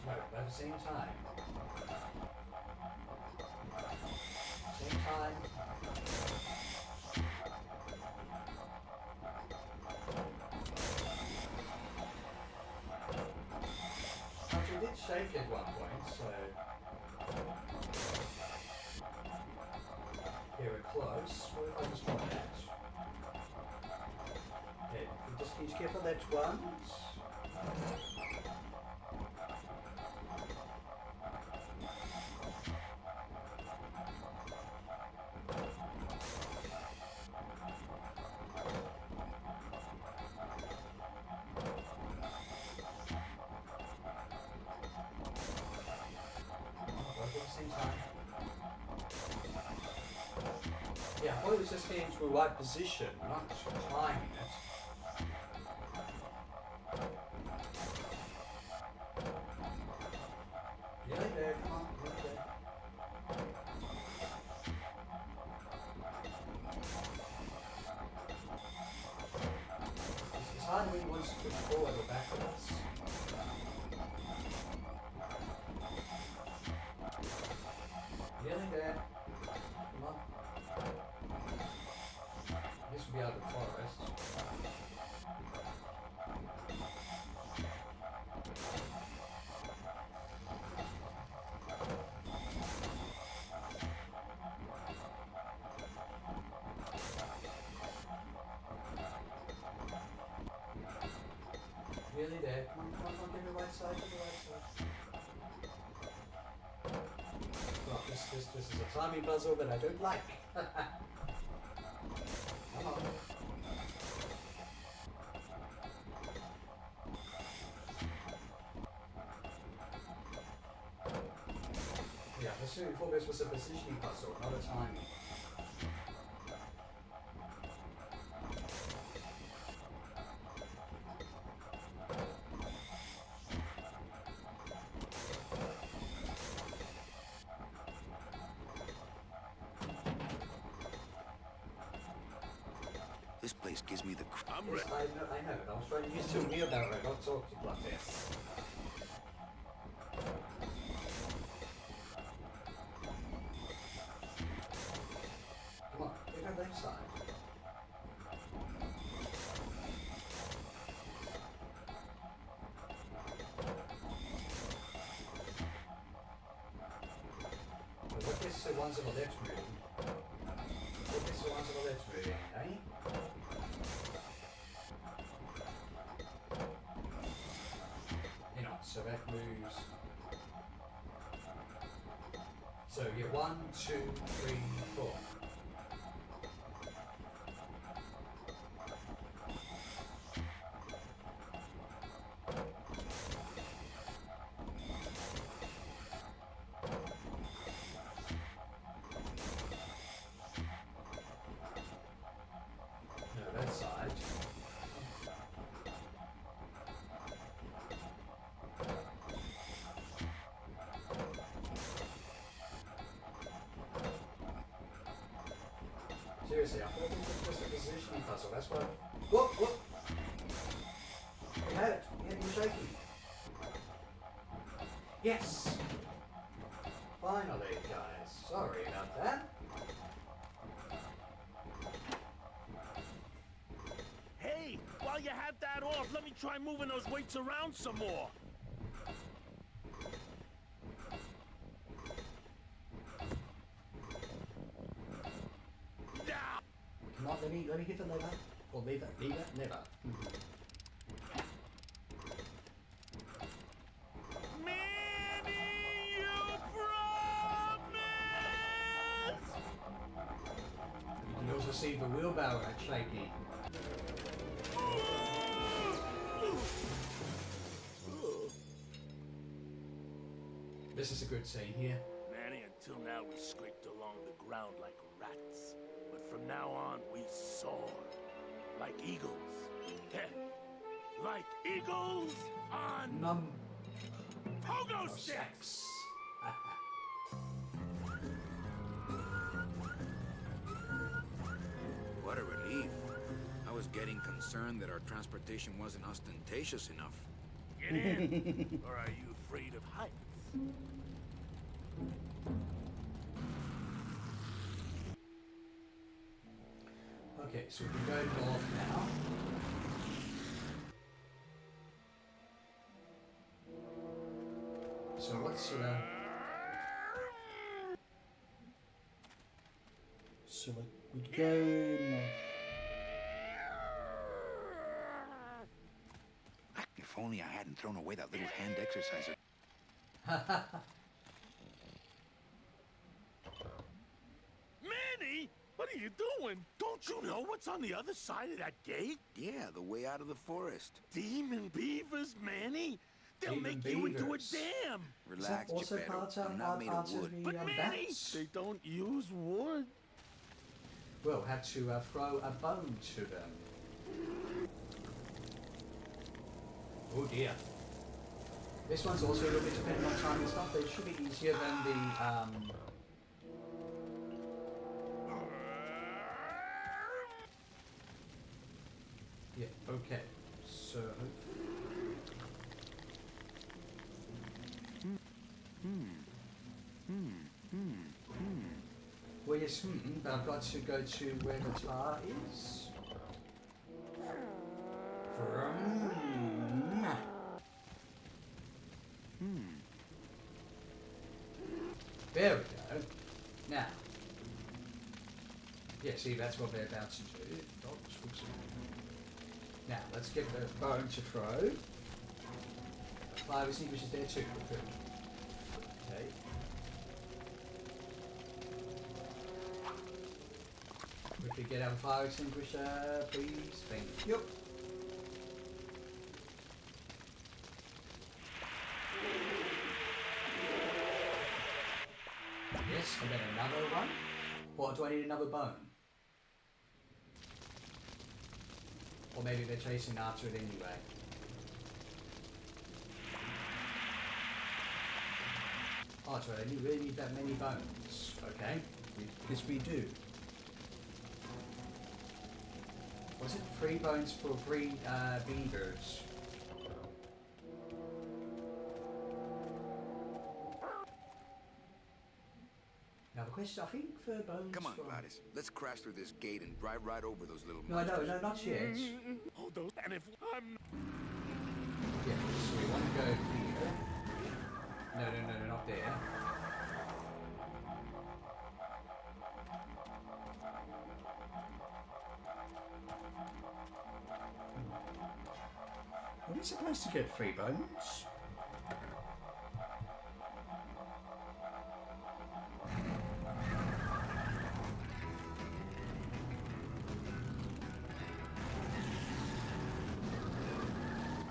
No, at the same time. Same time. Actually, did shake at one point, so... Here we're close. What if I just drop that? Okay, you just need to careful that once. Yeah, I thought it was just getting to the right position, not timing it. Nearly there, come on, nearly there. It's hard when he wants to push forward or backwards. Nearly there. Come on. This would be out of the forest. Nearly there. Come on, come on, come on, give me the right side, give me the right side. Well, this is a timing puzzle that I don't like. Come on. Yeah, I assume before this was a positioning puzzle, not a timing. This place gives me the I'm Yes, ready. I know. I was trying to use to me about it, not talk to you like this. Come on, get on the left side. But what is the ones on the left moving? What is the ones on the left moving, eh? You know, so that moves. So you get 1, 2, 3, 4. No, that side. Seriously, I thought this was just a positioning puzzle. That's why. Whoop, whoop! We had it. We had you shaking. Yes! Finally, guys. Sorry about that. Hey, while you have that off, let me try moving those weights around some more. Come on, let me get the lever. Or leave it, never. You can also see the wheelbarrow shaky. This is a good scene here. Manny, until now we scraped along the ground like rats. But from now on, we soar. Like eagles. Like eagles on... pogo sticks! What a relief. I was getting concerned that our transportation wasn't ostentatious enough. Get in! Or are you afraid of heights? Okay, so we can go north now. So what's So like we go north. If only I hadn't thrown away that little hand exerciser. Manny! What are you doing? Don't you know what's on the other side of that gate? Yeah, the way out of the forest. Demon beavers, Manny! They'll Demon make you into a beavers. dam! Relax, also Geppetto. part I'm not made of wood. But Manny, bats? they don't use wood. We'll have to throw a bone to them. Oh dear. This one's also a little bit dependent on time and stuff, but it should be easier than the yeah, okay. So well, yes, but I've got to go to where the tar is. There we go. Now. Yeah, see, that's what they're about to do. Oh, whoops. Now, let's get the bone to throw. Fire extinguisher's there too. Good. Okay. We could get our fire extinguisher, please. Thank you. Yes, and then another one. Or do I need another bone? Or maybe they're chasing after it anyway. Oh, so I really need that many bones. Okay. Yes, we do. Was it 3 bones for 3 beavers? Now the question, I think for bones. Come on, Gladys. Let's crash through this gate and drive right over those little No, monsters. no, not yet. Oh, those, and if I'm... Yeah, so we want to go here. No, not there. Are we supposed to get 3 bones?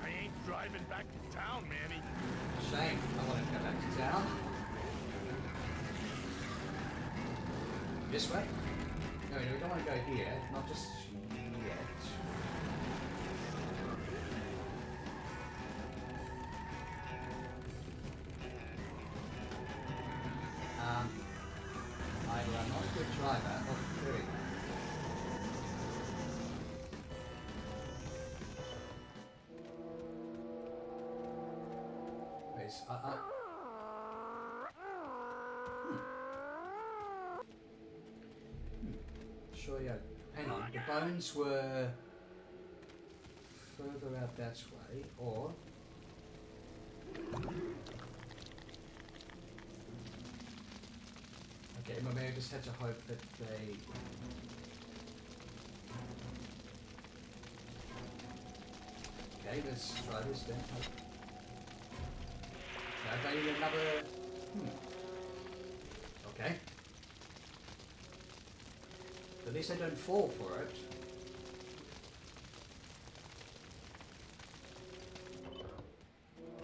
I ain't driving back to town, Manny. Shame. I want to go back to town. This way? No, we don't want to go here. Not just yet. I'm not a good driver of doing that. Wait, Sure, yeah. Hang on. The bones were further out that way, or... Okay, maybe I just had to hope that they... Okay, let's try this then. I need another... Okay. At least I don't fall for it.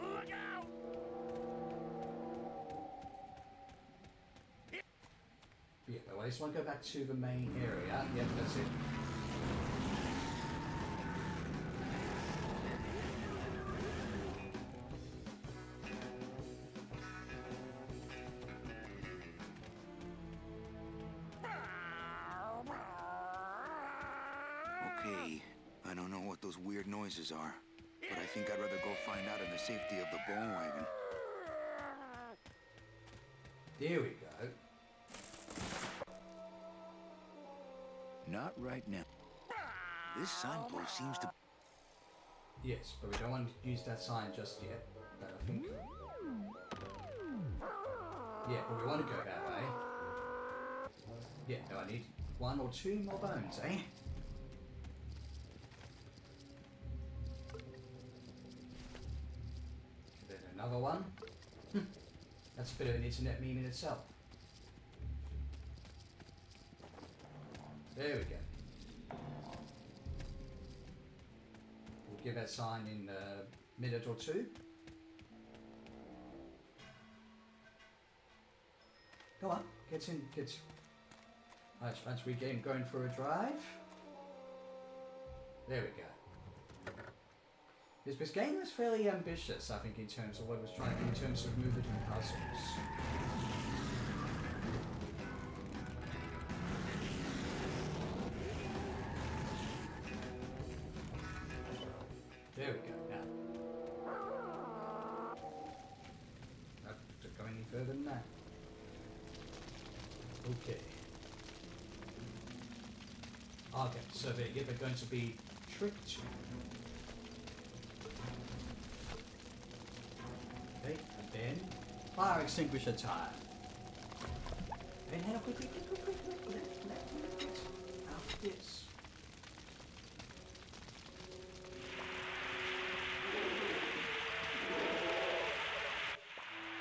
Look out! Yeah, but I just want to go back to the main area. Yep, that's it. Okay, I don't know what those weird noises are, but I think I'd rather go find out in the safety of the bone wagon. There we go. Not right now. This signpost seems to... Yes, but we don't want to use that sign just yet. But I think... Yeah, but we want to go that way. Yeah, no, I need 1 or 2 more bones, eh? Then another one. That's a bit of an internet meme in itself. There we go. We'll give that sign in a minute or 2. Come on, get in, get. Nice, once we get him going for a drive. There we go. This game was fairly ambitious, I think, in terms of what it was trying to do in terms of movement and puzzles. There we go, now. Not to go any further than that. Okay. Okay, so they're going to be tricked. Okay, and then fire extinguisher time. And head up quickly, left, after this.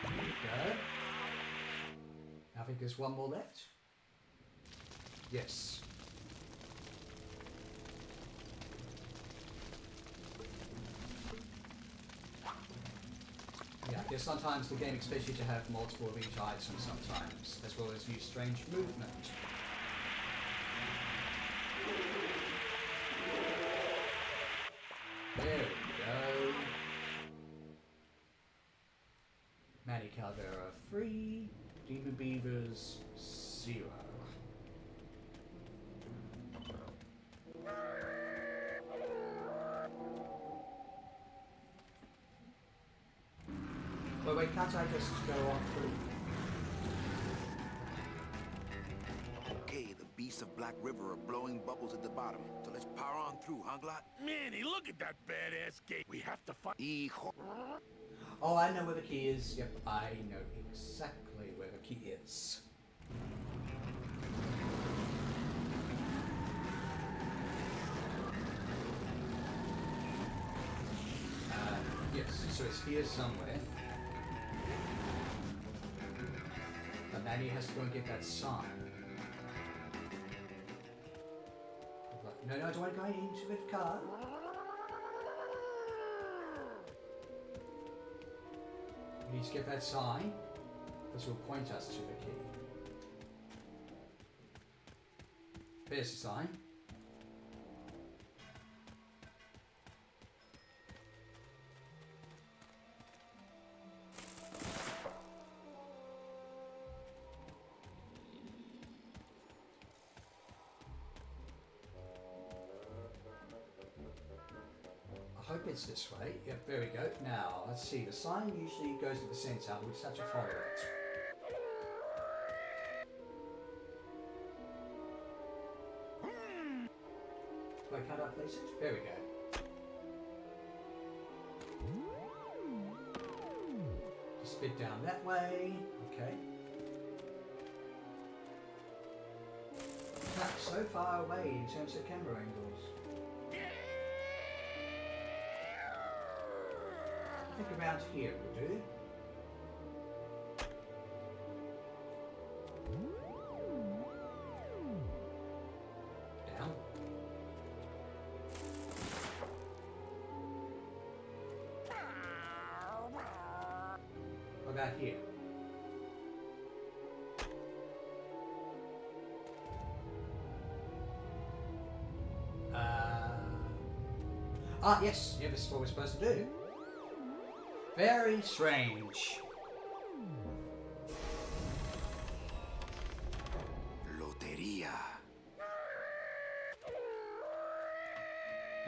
There we go. I think there's one more left. Yes. Yeah, I guess sometimes the game expects you to have multiple of each item sometimes, as well as use strange movement. There we go. Manny Calvera 3, Demon Beavers 0. Wait, can't I just go on through? Okay, the beasts of Black River are blowing bubbles at the bottom, so let's power on through, huh, Glot? Manny, look at that badass gate. We have to find... Hijo. Oh, I know where the key is. Yep, I know exactly where the key is. Yes, so it's here somewhere. But Manny has to go and get that sign. No, I don't want to go into the car. We need to get that sign. This will point us to the key. There's the sign. I hope it's this way. Yep, there we go. Now, let's see. The sign usually goes to the center. We just have to follow it. Wait, can't I place it? There we go. Just a bit down that way. Okay. That's so far away in terms of camera angles. think around here will do. Down. What about here? Ah, yes, yeah, this is what we're supposed to do. Very strange. Loteria.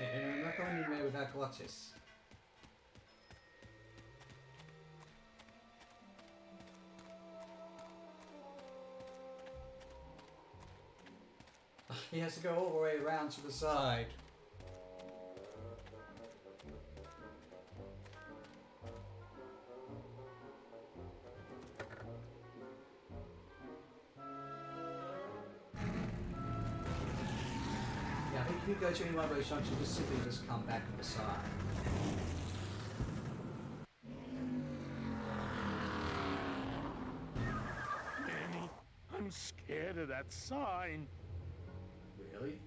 I'm not going anywhere without Glottis. He has to go all the way around to the side. Yeah, I think if you go to any one of those junctions, just simply just come back to the side. Manny, I'm scared of that sign. Really?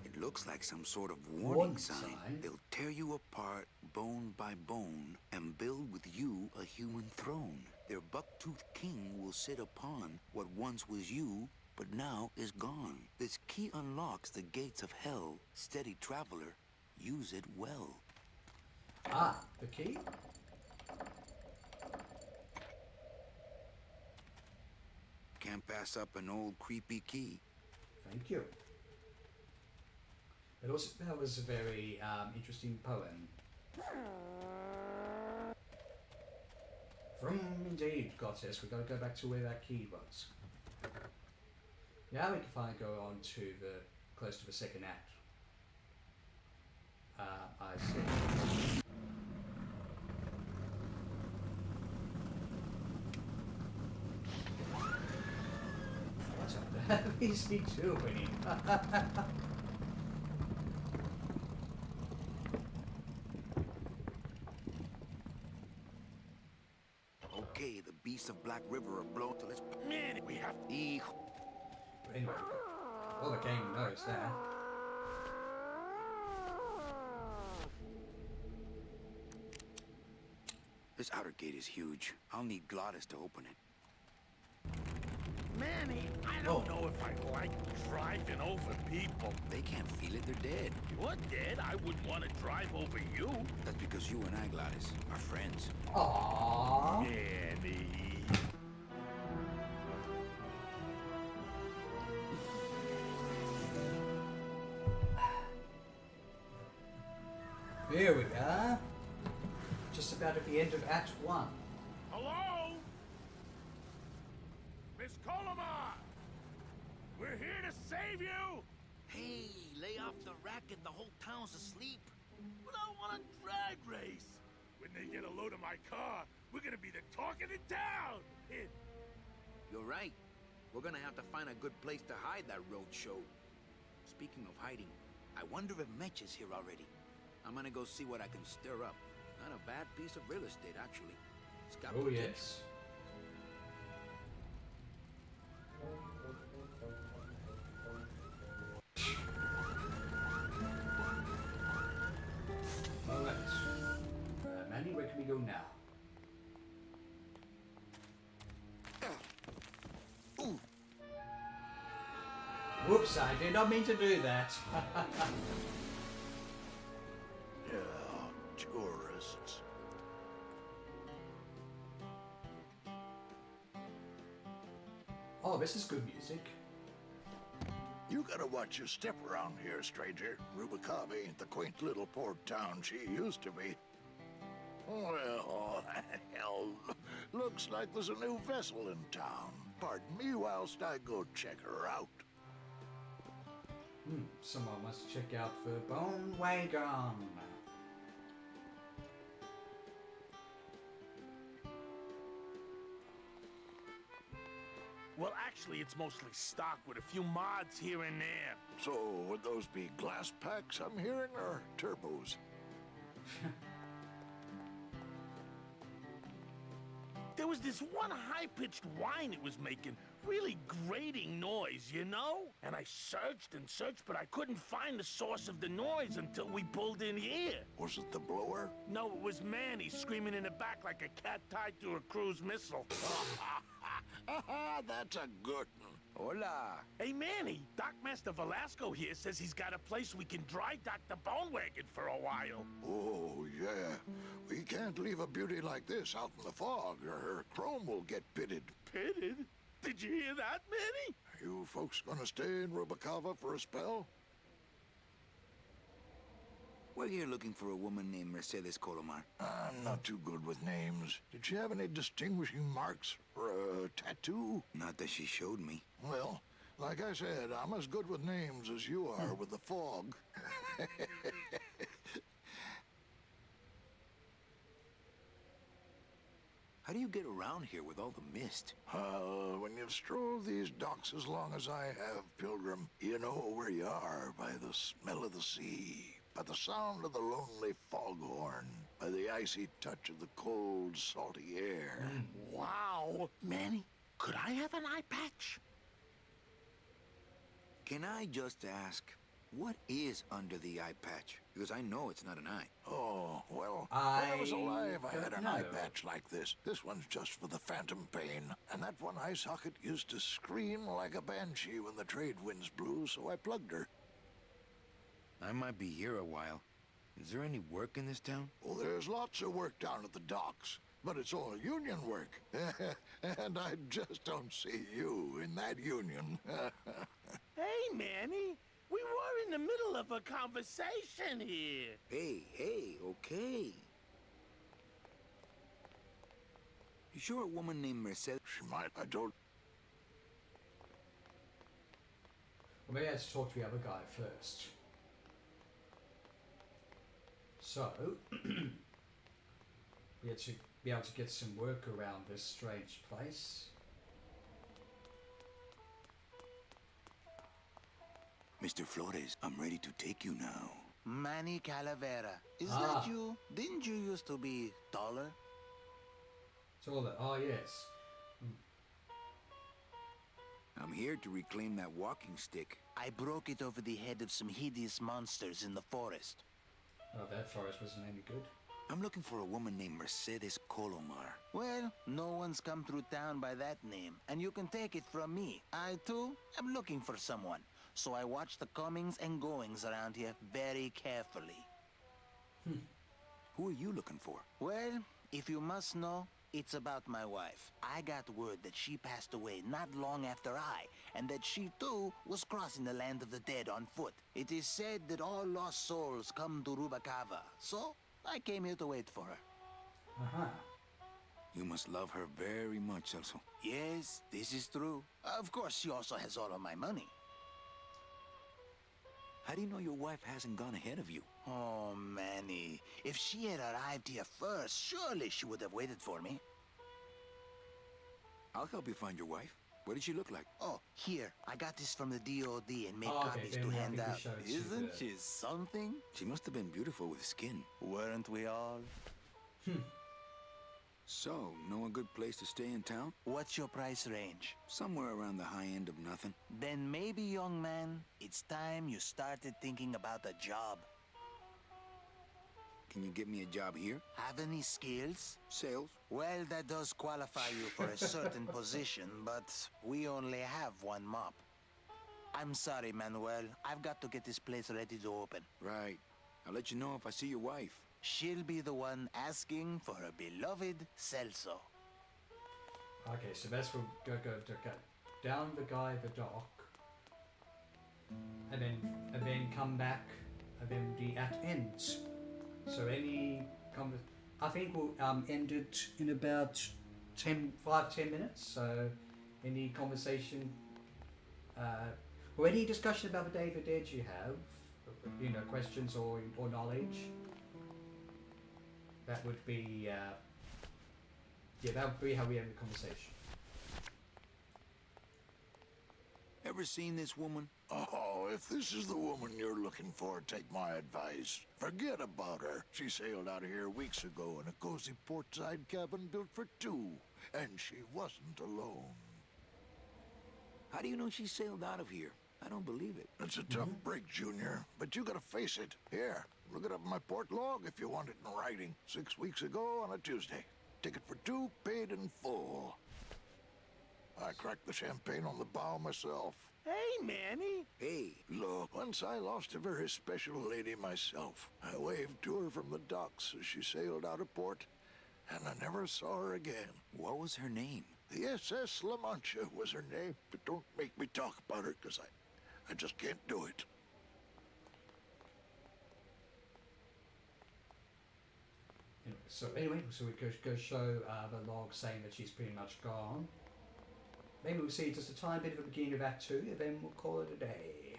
It looks like some sort of warning sign. They'll tear you apart bone by bone and build with you a human throne. Their buck-toothed king will sit upon what once was you, but now is gone. This key unlocks the gates of hell. Steady traveler, use it well. Ah, the key? Can't pass up an old creepy key. Thank you. But also, that was a very interesting poem. From indeed, Goddess, we've got to go back to where that key was. Now we can finally go on to the close to the second act. I see. What the hell is he doing? Okay, the beasts of Black River are blown till it's... Man, we have to... Anyway, all the game knows that. This outer gate is huge. I'll need Glottis to open it. Manny, I don't know if I like driving over people. They can't feel it, they're dead. You're dead? I wouldn't want to drive over you. That's because you and I, Glottis, are friends. Aww. Manny. Here we are. Just about at the end of Act 1. Hello? Miss Colomar! We're here to save you! Hey, lay off the racket. The whole town's asleep. But I want a drag race. When they get a load of my car, we're gonna be the talk of the town! You're right. We're gonna have to find a good place to hide that road show. Speaking of hiding, I wonder if Mitch is here already. I'm gonna go see what I can stir up. Not a bad piece of real estate, actually. It's got Oh, potential. yes. Alright. Manny, where can we go now? Ooh. Whoops, I did not mean to do that. Yeah, tourists. Oh, this is good music. You gotta watch your step around here, stranger. Rubicava ain't the quaint little port town she used to be. Well, hell, looks like there's a new vessel in town. Pardon me whilst I go check her out. Someone wants to check out the Bone Wagon. Well, Actually, it's mostly stock with a few mods here and there. So, would those be glass packs I'm hearing, or turbos? There was this one high-pitched whine it was making. Really grating noise, you know? And I searched and searched, but I couldn't find the source of the noise until we pulled in here. Was it the blower? No, it was Manny screaming in the back like a cat tied to a cruise missile. That's a good one. Hola. Hey, Manny, Dockmaster Velasco here says he's got a place we can dry dock the bone wagon for a while. Oh, yeah. We can't leave a beauty like this out in the fog, or her chrome will get pitted. Pitted? Did you hear that, Manny? You folks gonna stay in Rubacava for a spell? We're here looking for a woman named Mercedes Colomar. I'm not too good with names. Did she have any distinguishing marks or a tattoo? Not that she showed me. Well, like I said, I'm as good with names as you are with the fog. How do you get around here with all the mist? When you've strolled these docks as long as I have, Pilgrim, you know where you are by the smell of the sea, by the sound of the lonely foghorn, by the icy touch of the cold, salty air. Wow. Manny, could I have an eye patch? Can I just ask, what is under the eye patch? Because I know it's not an eye. Oh, well, when I was alive, I had an eye patch like this. This one's just for the phantom pain. And that one eye socket used to scream like a banshee when the trade winds blew, so I plugged her. I might be here a while. Is there any work in this town? Well, there's lots of work down at the docks, but it's all union work. And I just don't see you in that union. Hey, Manny. We were in the middle of a conversation here. Hey, okay. You sure a woman named Mercedes? She might, I don't... Well, maybe I have to talk to the other guy first. So, we had to be able to get some work around this strange place. Mr. Flores, I'm ready to take you now. Manny Calavera. Is that you? Didn't you used to be taller? Taller, oh yes. I'm here to reclaim that walking stick. I broke it over the head of some hideous monsters in the forest. Oh, that forest wasn't any good. I'm looking for a woman named Mercedes Colomar. Well, no one's come through town by that name, and you can take it from me. I, too, am looking for someone. So I watch the comings and goings around here very carefully. Who are you looking for? Well, if you must know, it's about my wife. I got word that she passed away not long after I, and that she too was crossing the land of the dead on foot. It is said that all lost souls come to Rubacava, so I came here to wait for her. You must love her very much, Celso. Yes, this is true. Of course, she also has all of my money. How do you know your wife hasn't gone ahead of you? Oh, Manny. If she had arrived here first, surely she would have waited for me. I'll help you find your wife. What did she look like? Oh, here. I got this from the DOD and made copies to hand out. Isn't she something? She must have been beautiful with skin. Weren't we all? So, know a good place to stay in town? What's your price range? Somewhere around the high end of nothing. Then maybe, young man, it's time you started thinking about a job. Can you give me a job here? Have any skills? Sales. Well, that does qualify you for a certain position, but we only have one mop. I'm sorry, Manuel. I've got to get this place ready to open. Right. I'll let you know if I see your wife. She'll be the one asking for her beloved Celso. Okay, so that's we'll go down the guy the dock, and then come back, and then the at ends. So any I think we'll end it in about 5-10 minutes. So any conversation or any discussion about the Day of the Dead you have, questions or knowledge. That would be, that would be how we end the conversation. ever seen this woman? Oh, if this is the woman you're looking for, take my advice. Forget about her. She sailed out of here weeks ago in a cozy portside cabin built for two. And she wasn't alone. How do you know she sailed out of here? I don't believe it. It's a tough break, Junior, but you gotta face it. Here, look it up in my port log if you want it in writing. 6 weeks ago on a Tuesday. Ticket for two, paid in full. I cracked the champagne on the bow myself. Hey, Manny. Hey. Look, once I lost a very special lady myself. I waved to her from the docks as she sailed out of port, and I never saw her again. What was her name? The SS La Mancha was her name, but don't make me talk about her, because I just can't do it. So anyway, so we go show the log saying that she's pretty much gone. Maybe we'll see just a tiny bit of the beginning of Act 2, and then we'll call it a day.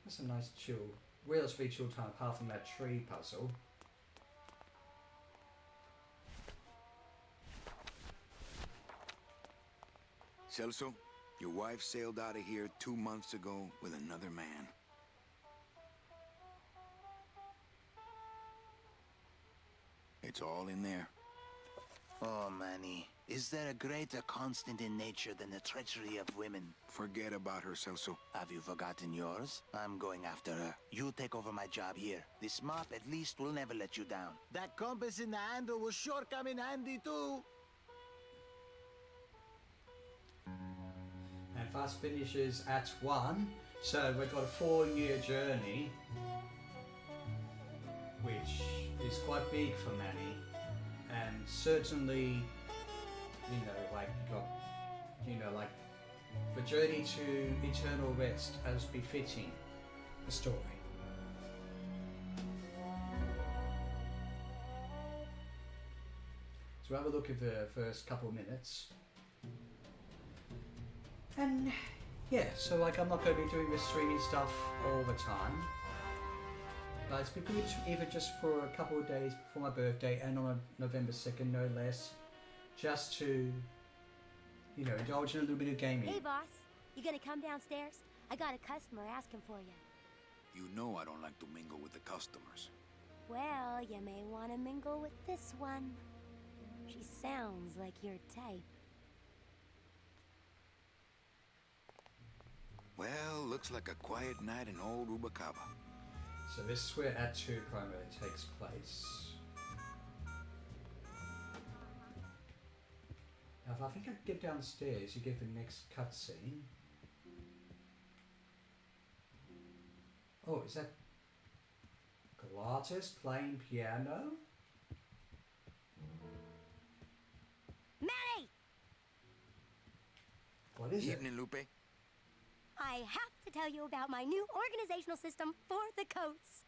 That's a nice chill, relatively chill time apart from that tree puzzle. Celso, your wife sailed out of here 2 months ago with another man. It's all in there. Oh, Manny. Is there a greater constant in nature than the treachery of women? Forget about her, Celso. Have you forgotten yours? I'm going after her. You take over my job here. This mop at least will never let you down. That compass in the handle will sure come in handy too. And fast finishes Act 1. So we've got a 4-year journey, which is quite big for Manny, and certainly, like the journey to eternal rest as befitting the story. So have a look at the first couple of minutes. And yeah, so like I'm not going to be doing this streaming stuff all the time. But it's been good even just for a couple of days before my birthday and on November 2nd, no less. Just to, indulge in a little bit of gaming. Hey boss, you gonna come downstairs? I got a customer asking for you. You know I don't like to mingle with the customers. Well, you may want to mingle with this one. She sounds like your type. Well, looks like a quiet night in old Rubacava. So this is where Act 2 primarily takes place. Now if I think I can get downstairs, you get the next cutscene. Oh, is that Galatas playing piano? Manny! What is it? Evening, Lupe. I have to tell you about my new organizational system for the coats.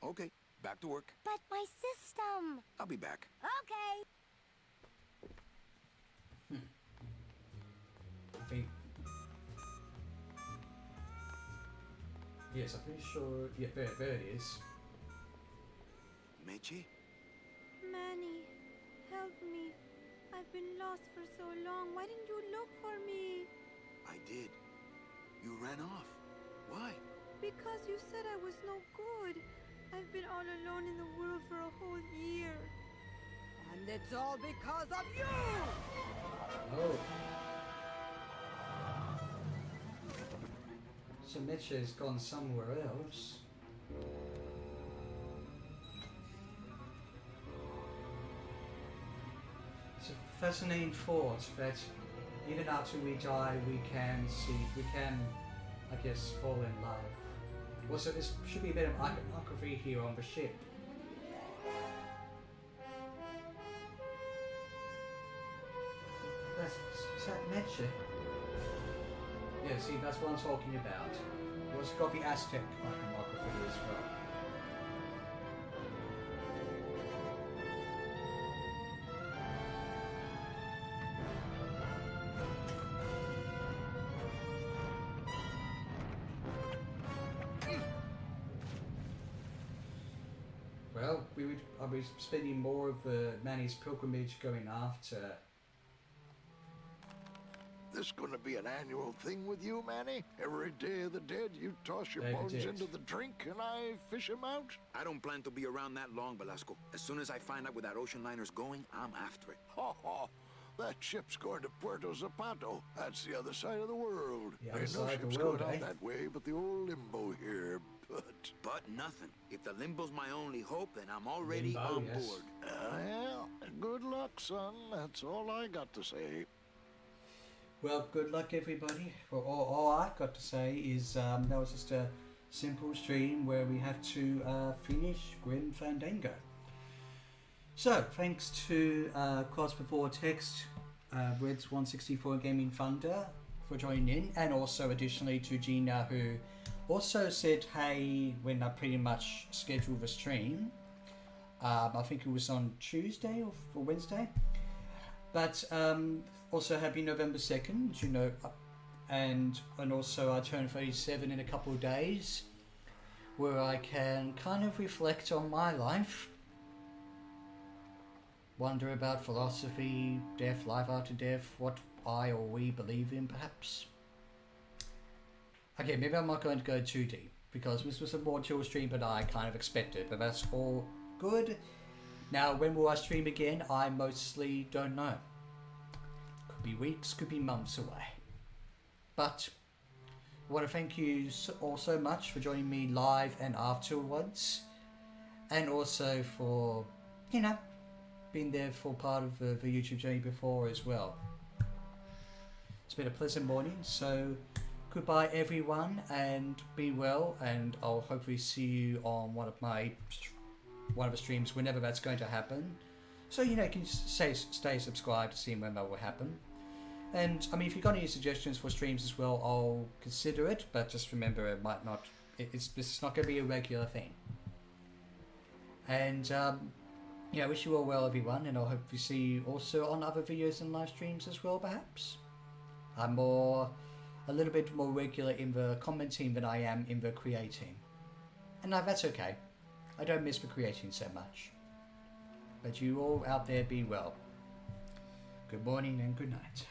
Okay, back to work. But my system! I'll be back. Okay. I think... Yes, I'm pretty sure... Yeah, there it is. Meche? Manny, help me. I've been lost for so long. Why didn't you look for me? I did. You ran off. Why? Because you said I was no good. I've been all alone in the world for a whole year. And it's all because of you! Oh. So Mitch has gone somewhere else. It's a fascinating thought that even after we die, we can, I guess, fall in love. Also, this should be a bit of iconography here on the ship. Is that Meche? Yeah, see, that's what I'm talking about. Well, it's got the Aztec iconography as well. Well, I'll be spending more of Manny's pilgrimage going after this gonna be an annual thing with you, Manny? Every Day of the Dead, you toss your bones into the drink and I fish them out? I don't plan to be around that long, Velasco. As soon as I find out where that ocean liner's going, I'm after it. Ha ha! That ship's going to Puerto Zapato. That's the other side of the world. Ain't no ships going out that way but the old limbo here. But nothing. If the limbo's my only hope, then I'm already on board. Well, good luck, son. That's all I got to say. Well, good luck, everybody. Well, all I've got to say is that was just a simple stream where we have to finish Grim Fandango. So, thanks to Cross Before Text, Reds164 Gaming Thunder for joining in, and also additionally to Gina, who also said hey when I pretty much scheduled the stream. I think it was on Tuesday or Wednesday. But also happy November 2nd, you know, and also I turn 37 in a couple of days, where I can kind of reflect on my life, wonder about philosophy, death, life after death, what I or we believe in, perhaps. Okay, maybe I'm not going to go too deep, because this was a more chill stream than I kind of expected, but that's all good. Now, when will I stream again? I mostly don't know. Could be weeks, could be months away. But I want to thank you all so much for joining me live and afterwards, and also for, you know, being there for part of the YouTube journey before as well. It's been a pleasant morning, so goodbye everyone, and be well, and I'll hopefully see you on one of the streams whenever that's going to happen. So, you know, you can stay subscribed to see when that will happen. And I mean, if you've got any suggestions for streams as well, I'll consider it, but just remember it might not, this is not going to be a regular thing. And yeah, I wish you all well everyone, and I'll hopefully see you also on other videos and live streams as well, perhaps. I'm a little bit more regular in the commenting than I am in the creating. And no, that's okay. I don't miss the creating so much. But you all out there be well. Good morning and good night.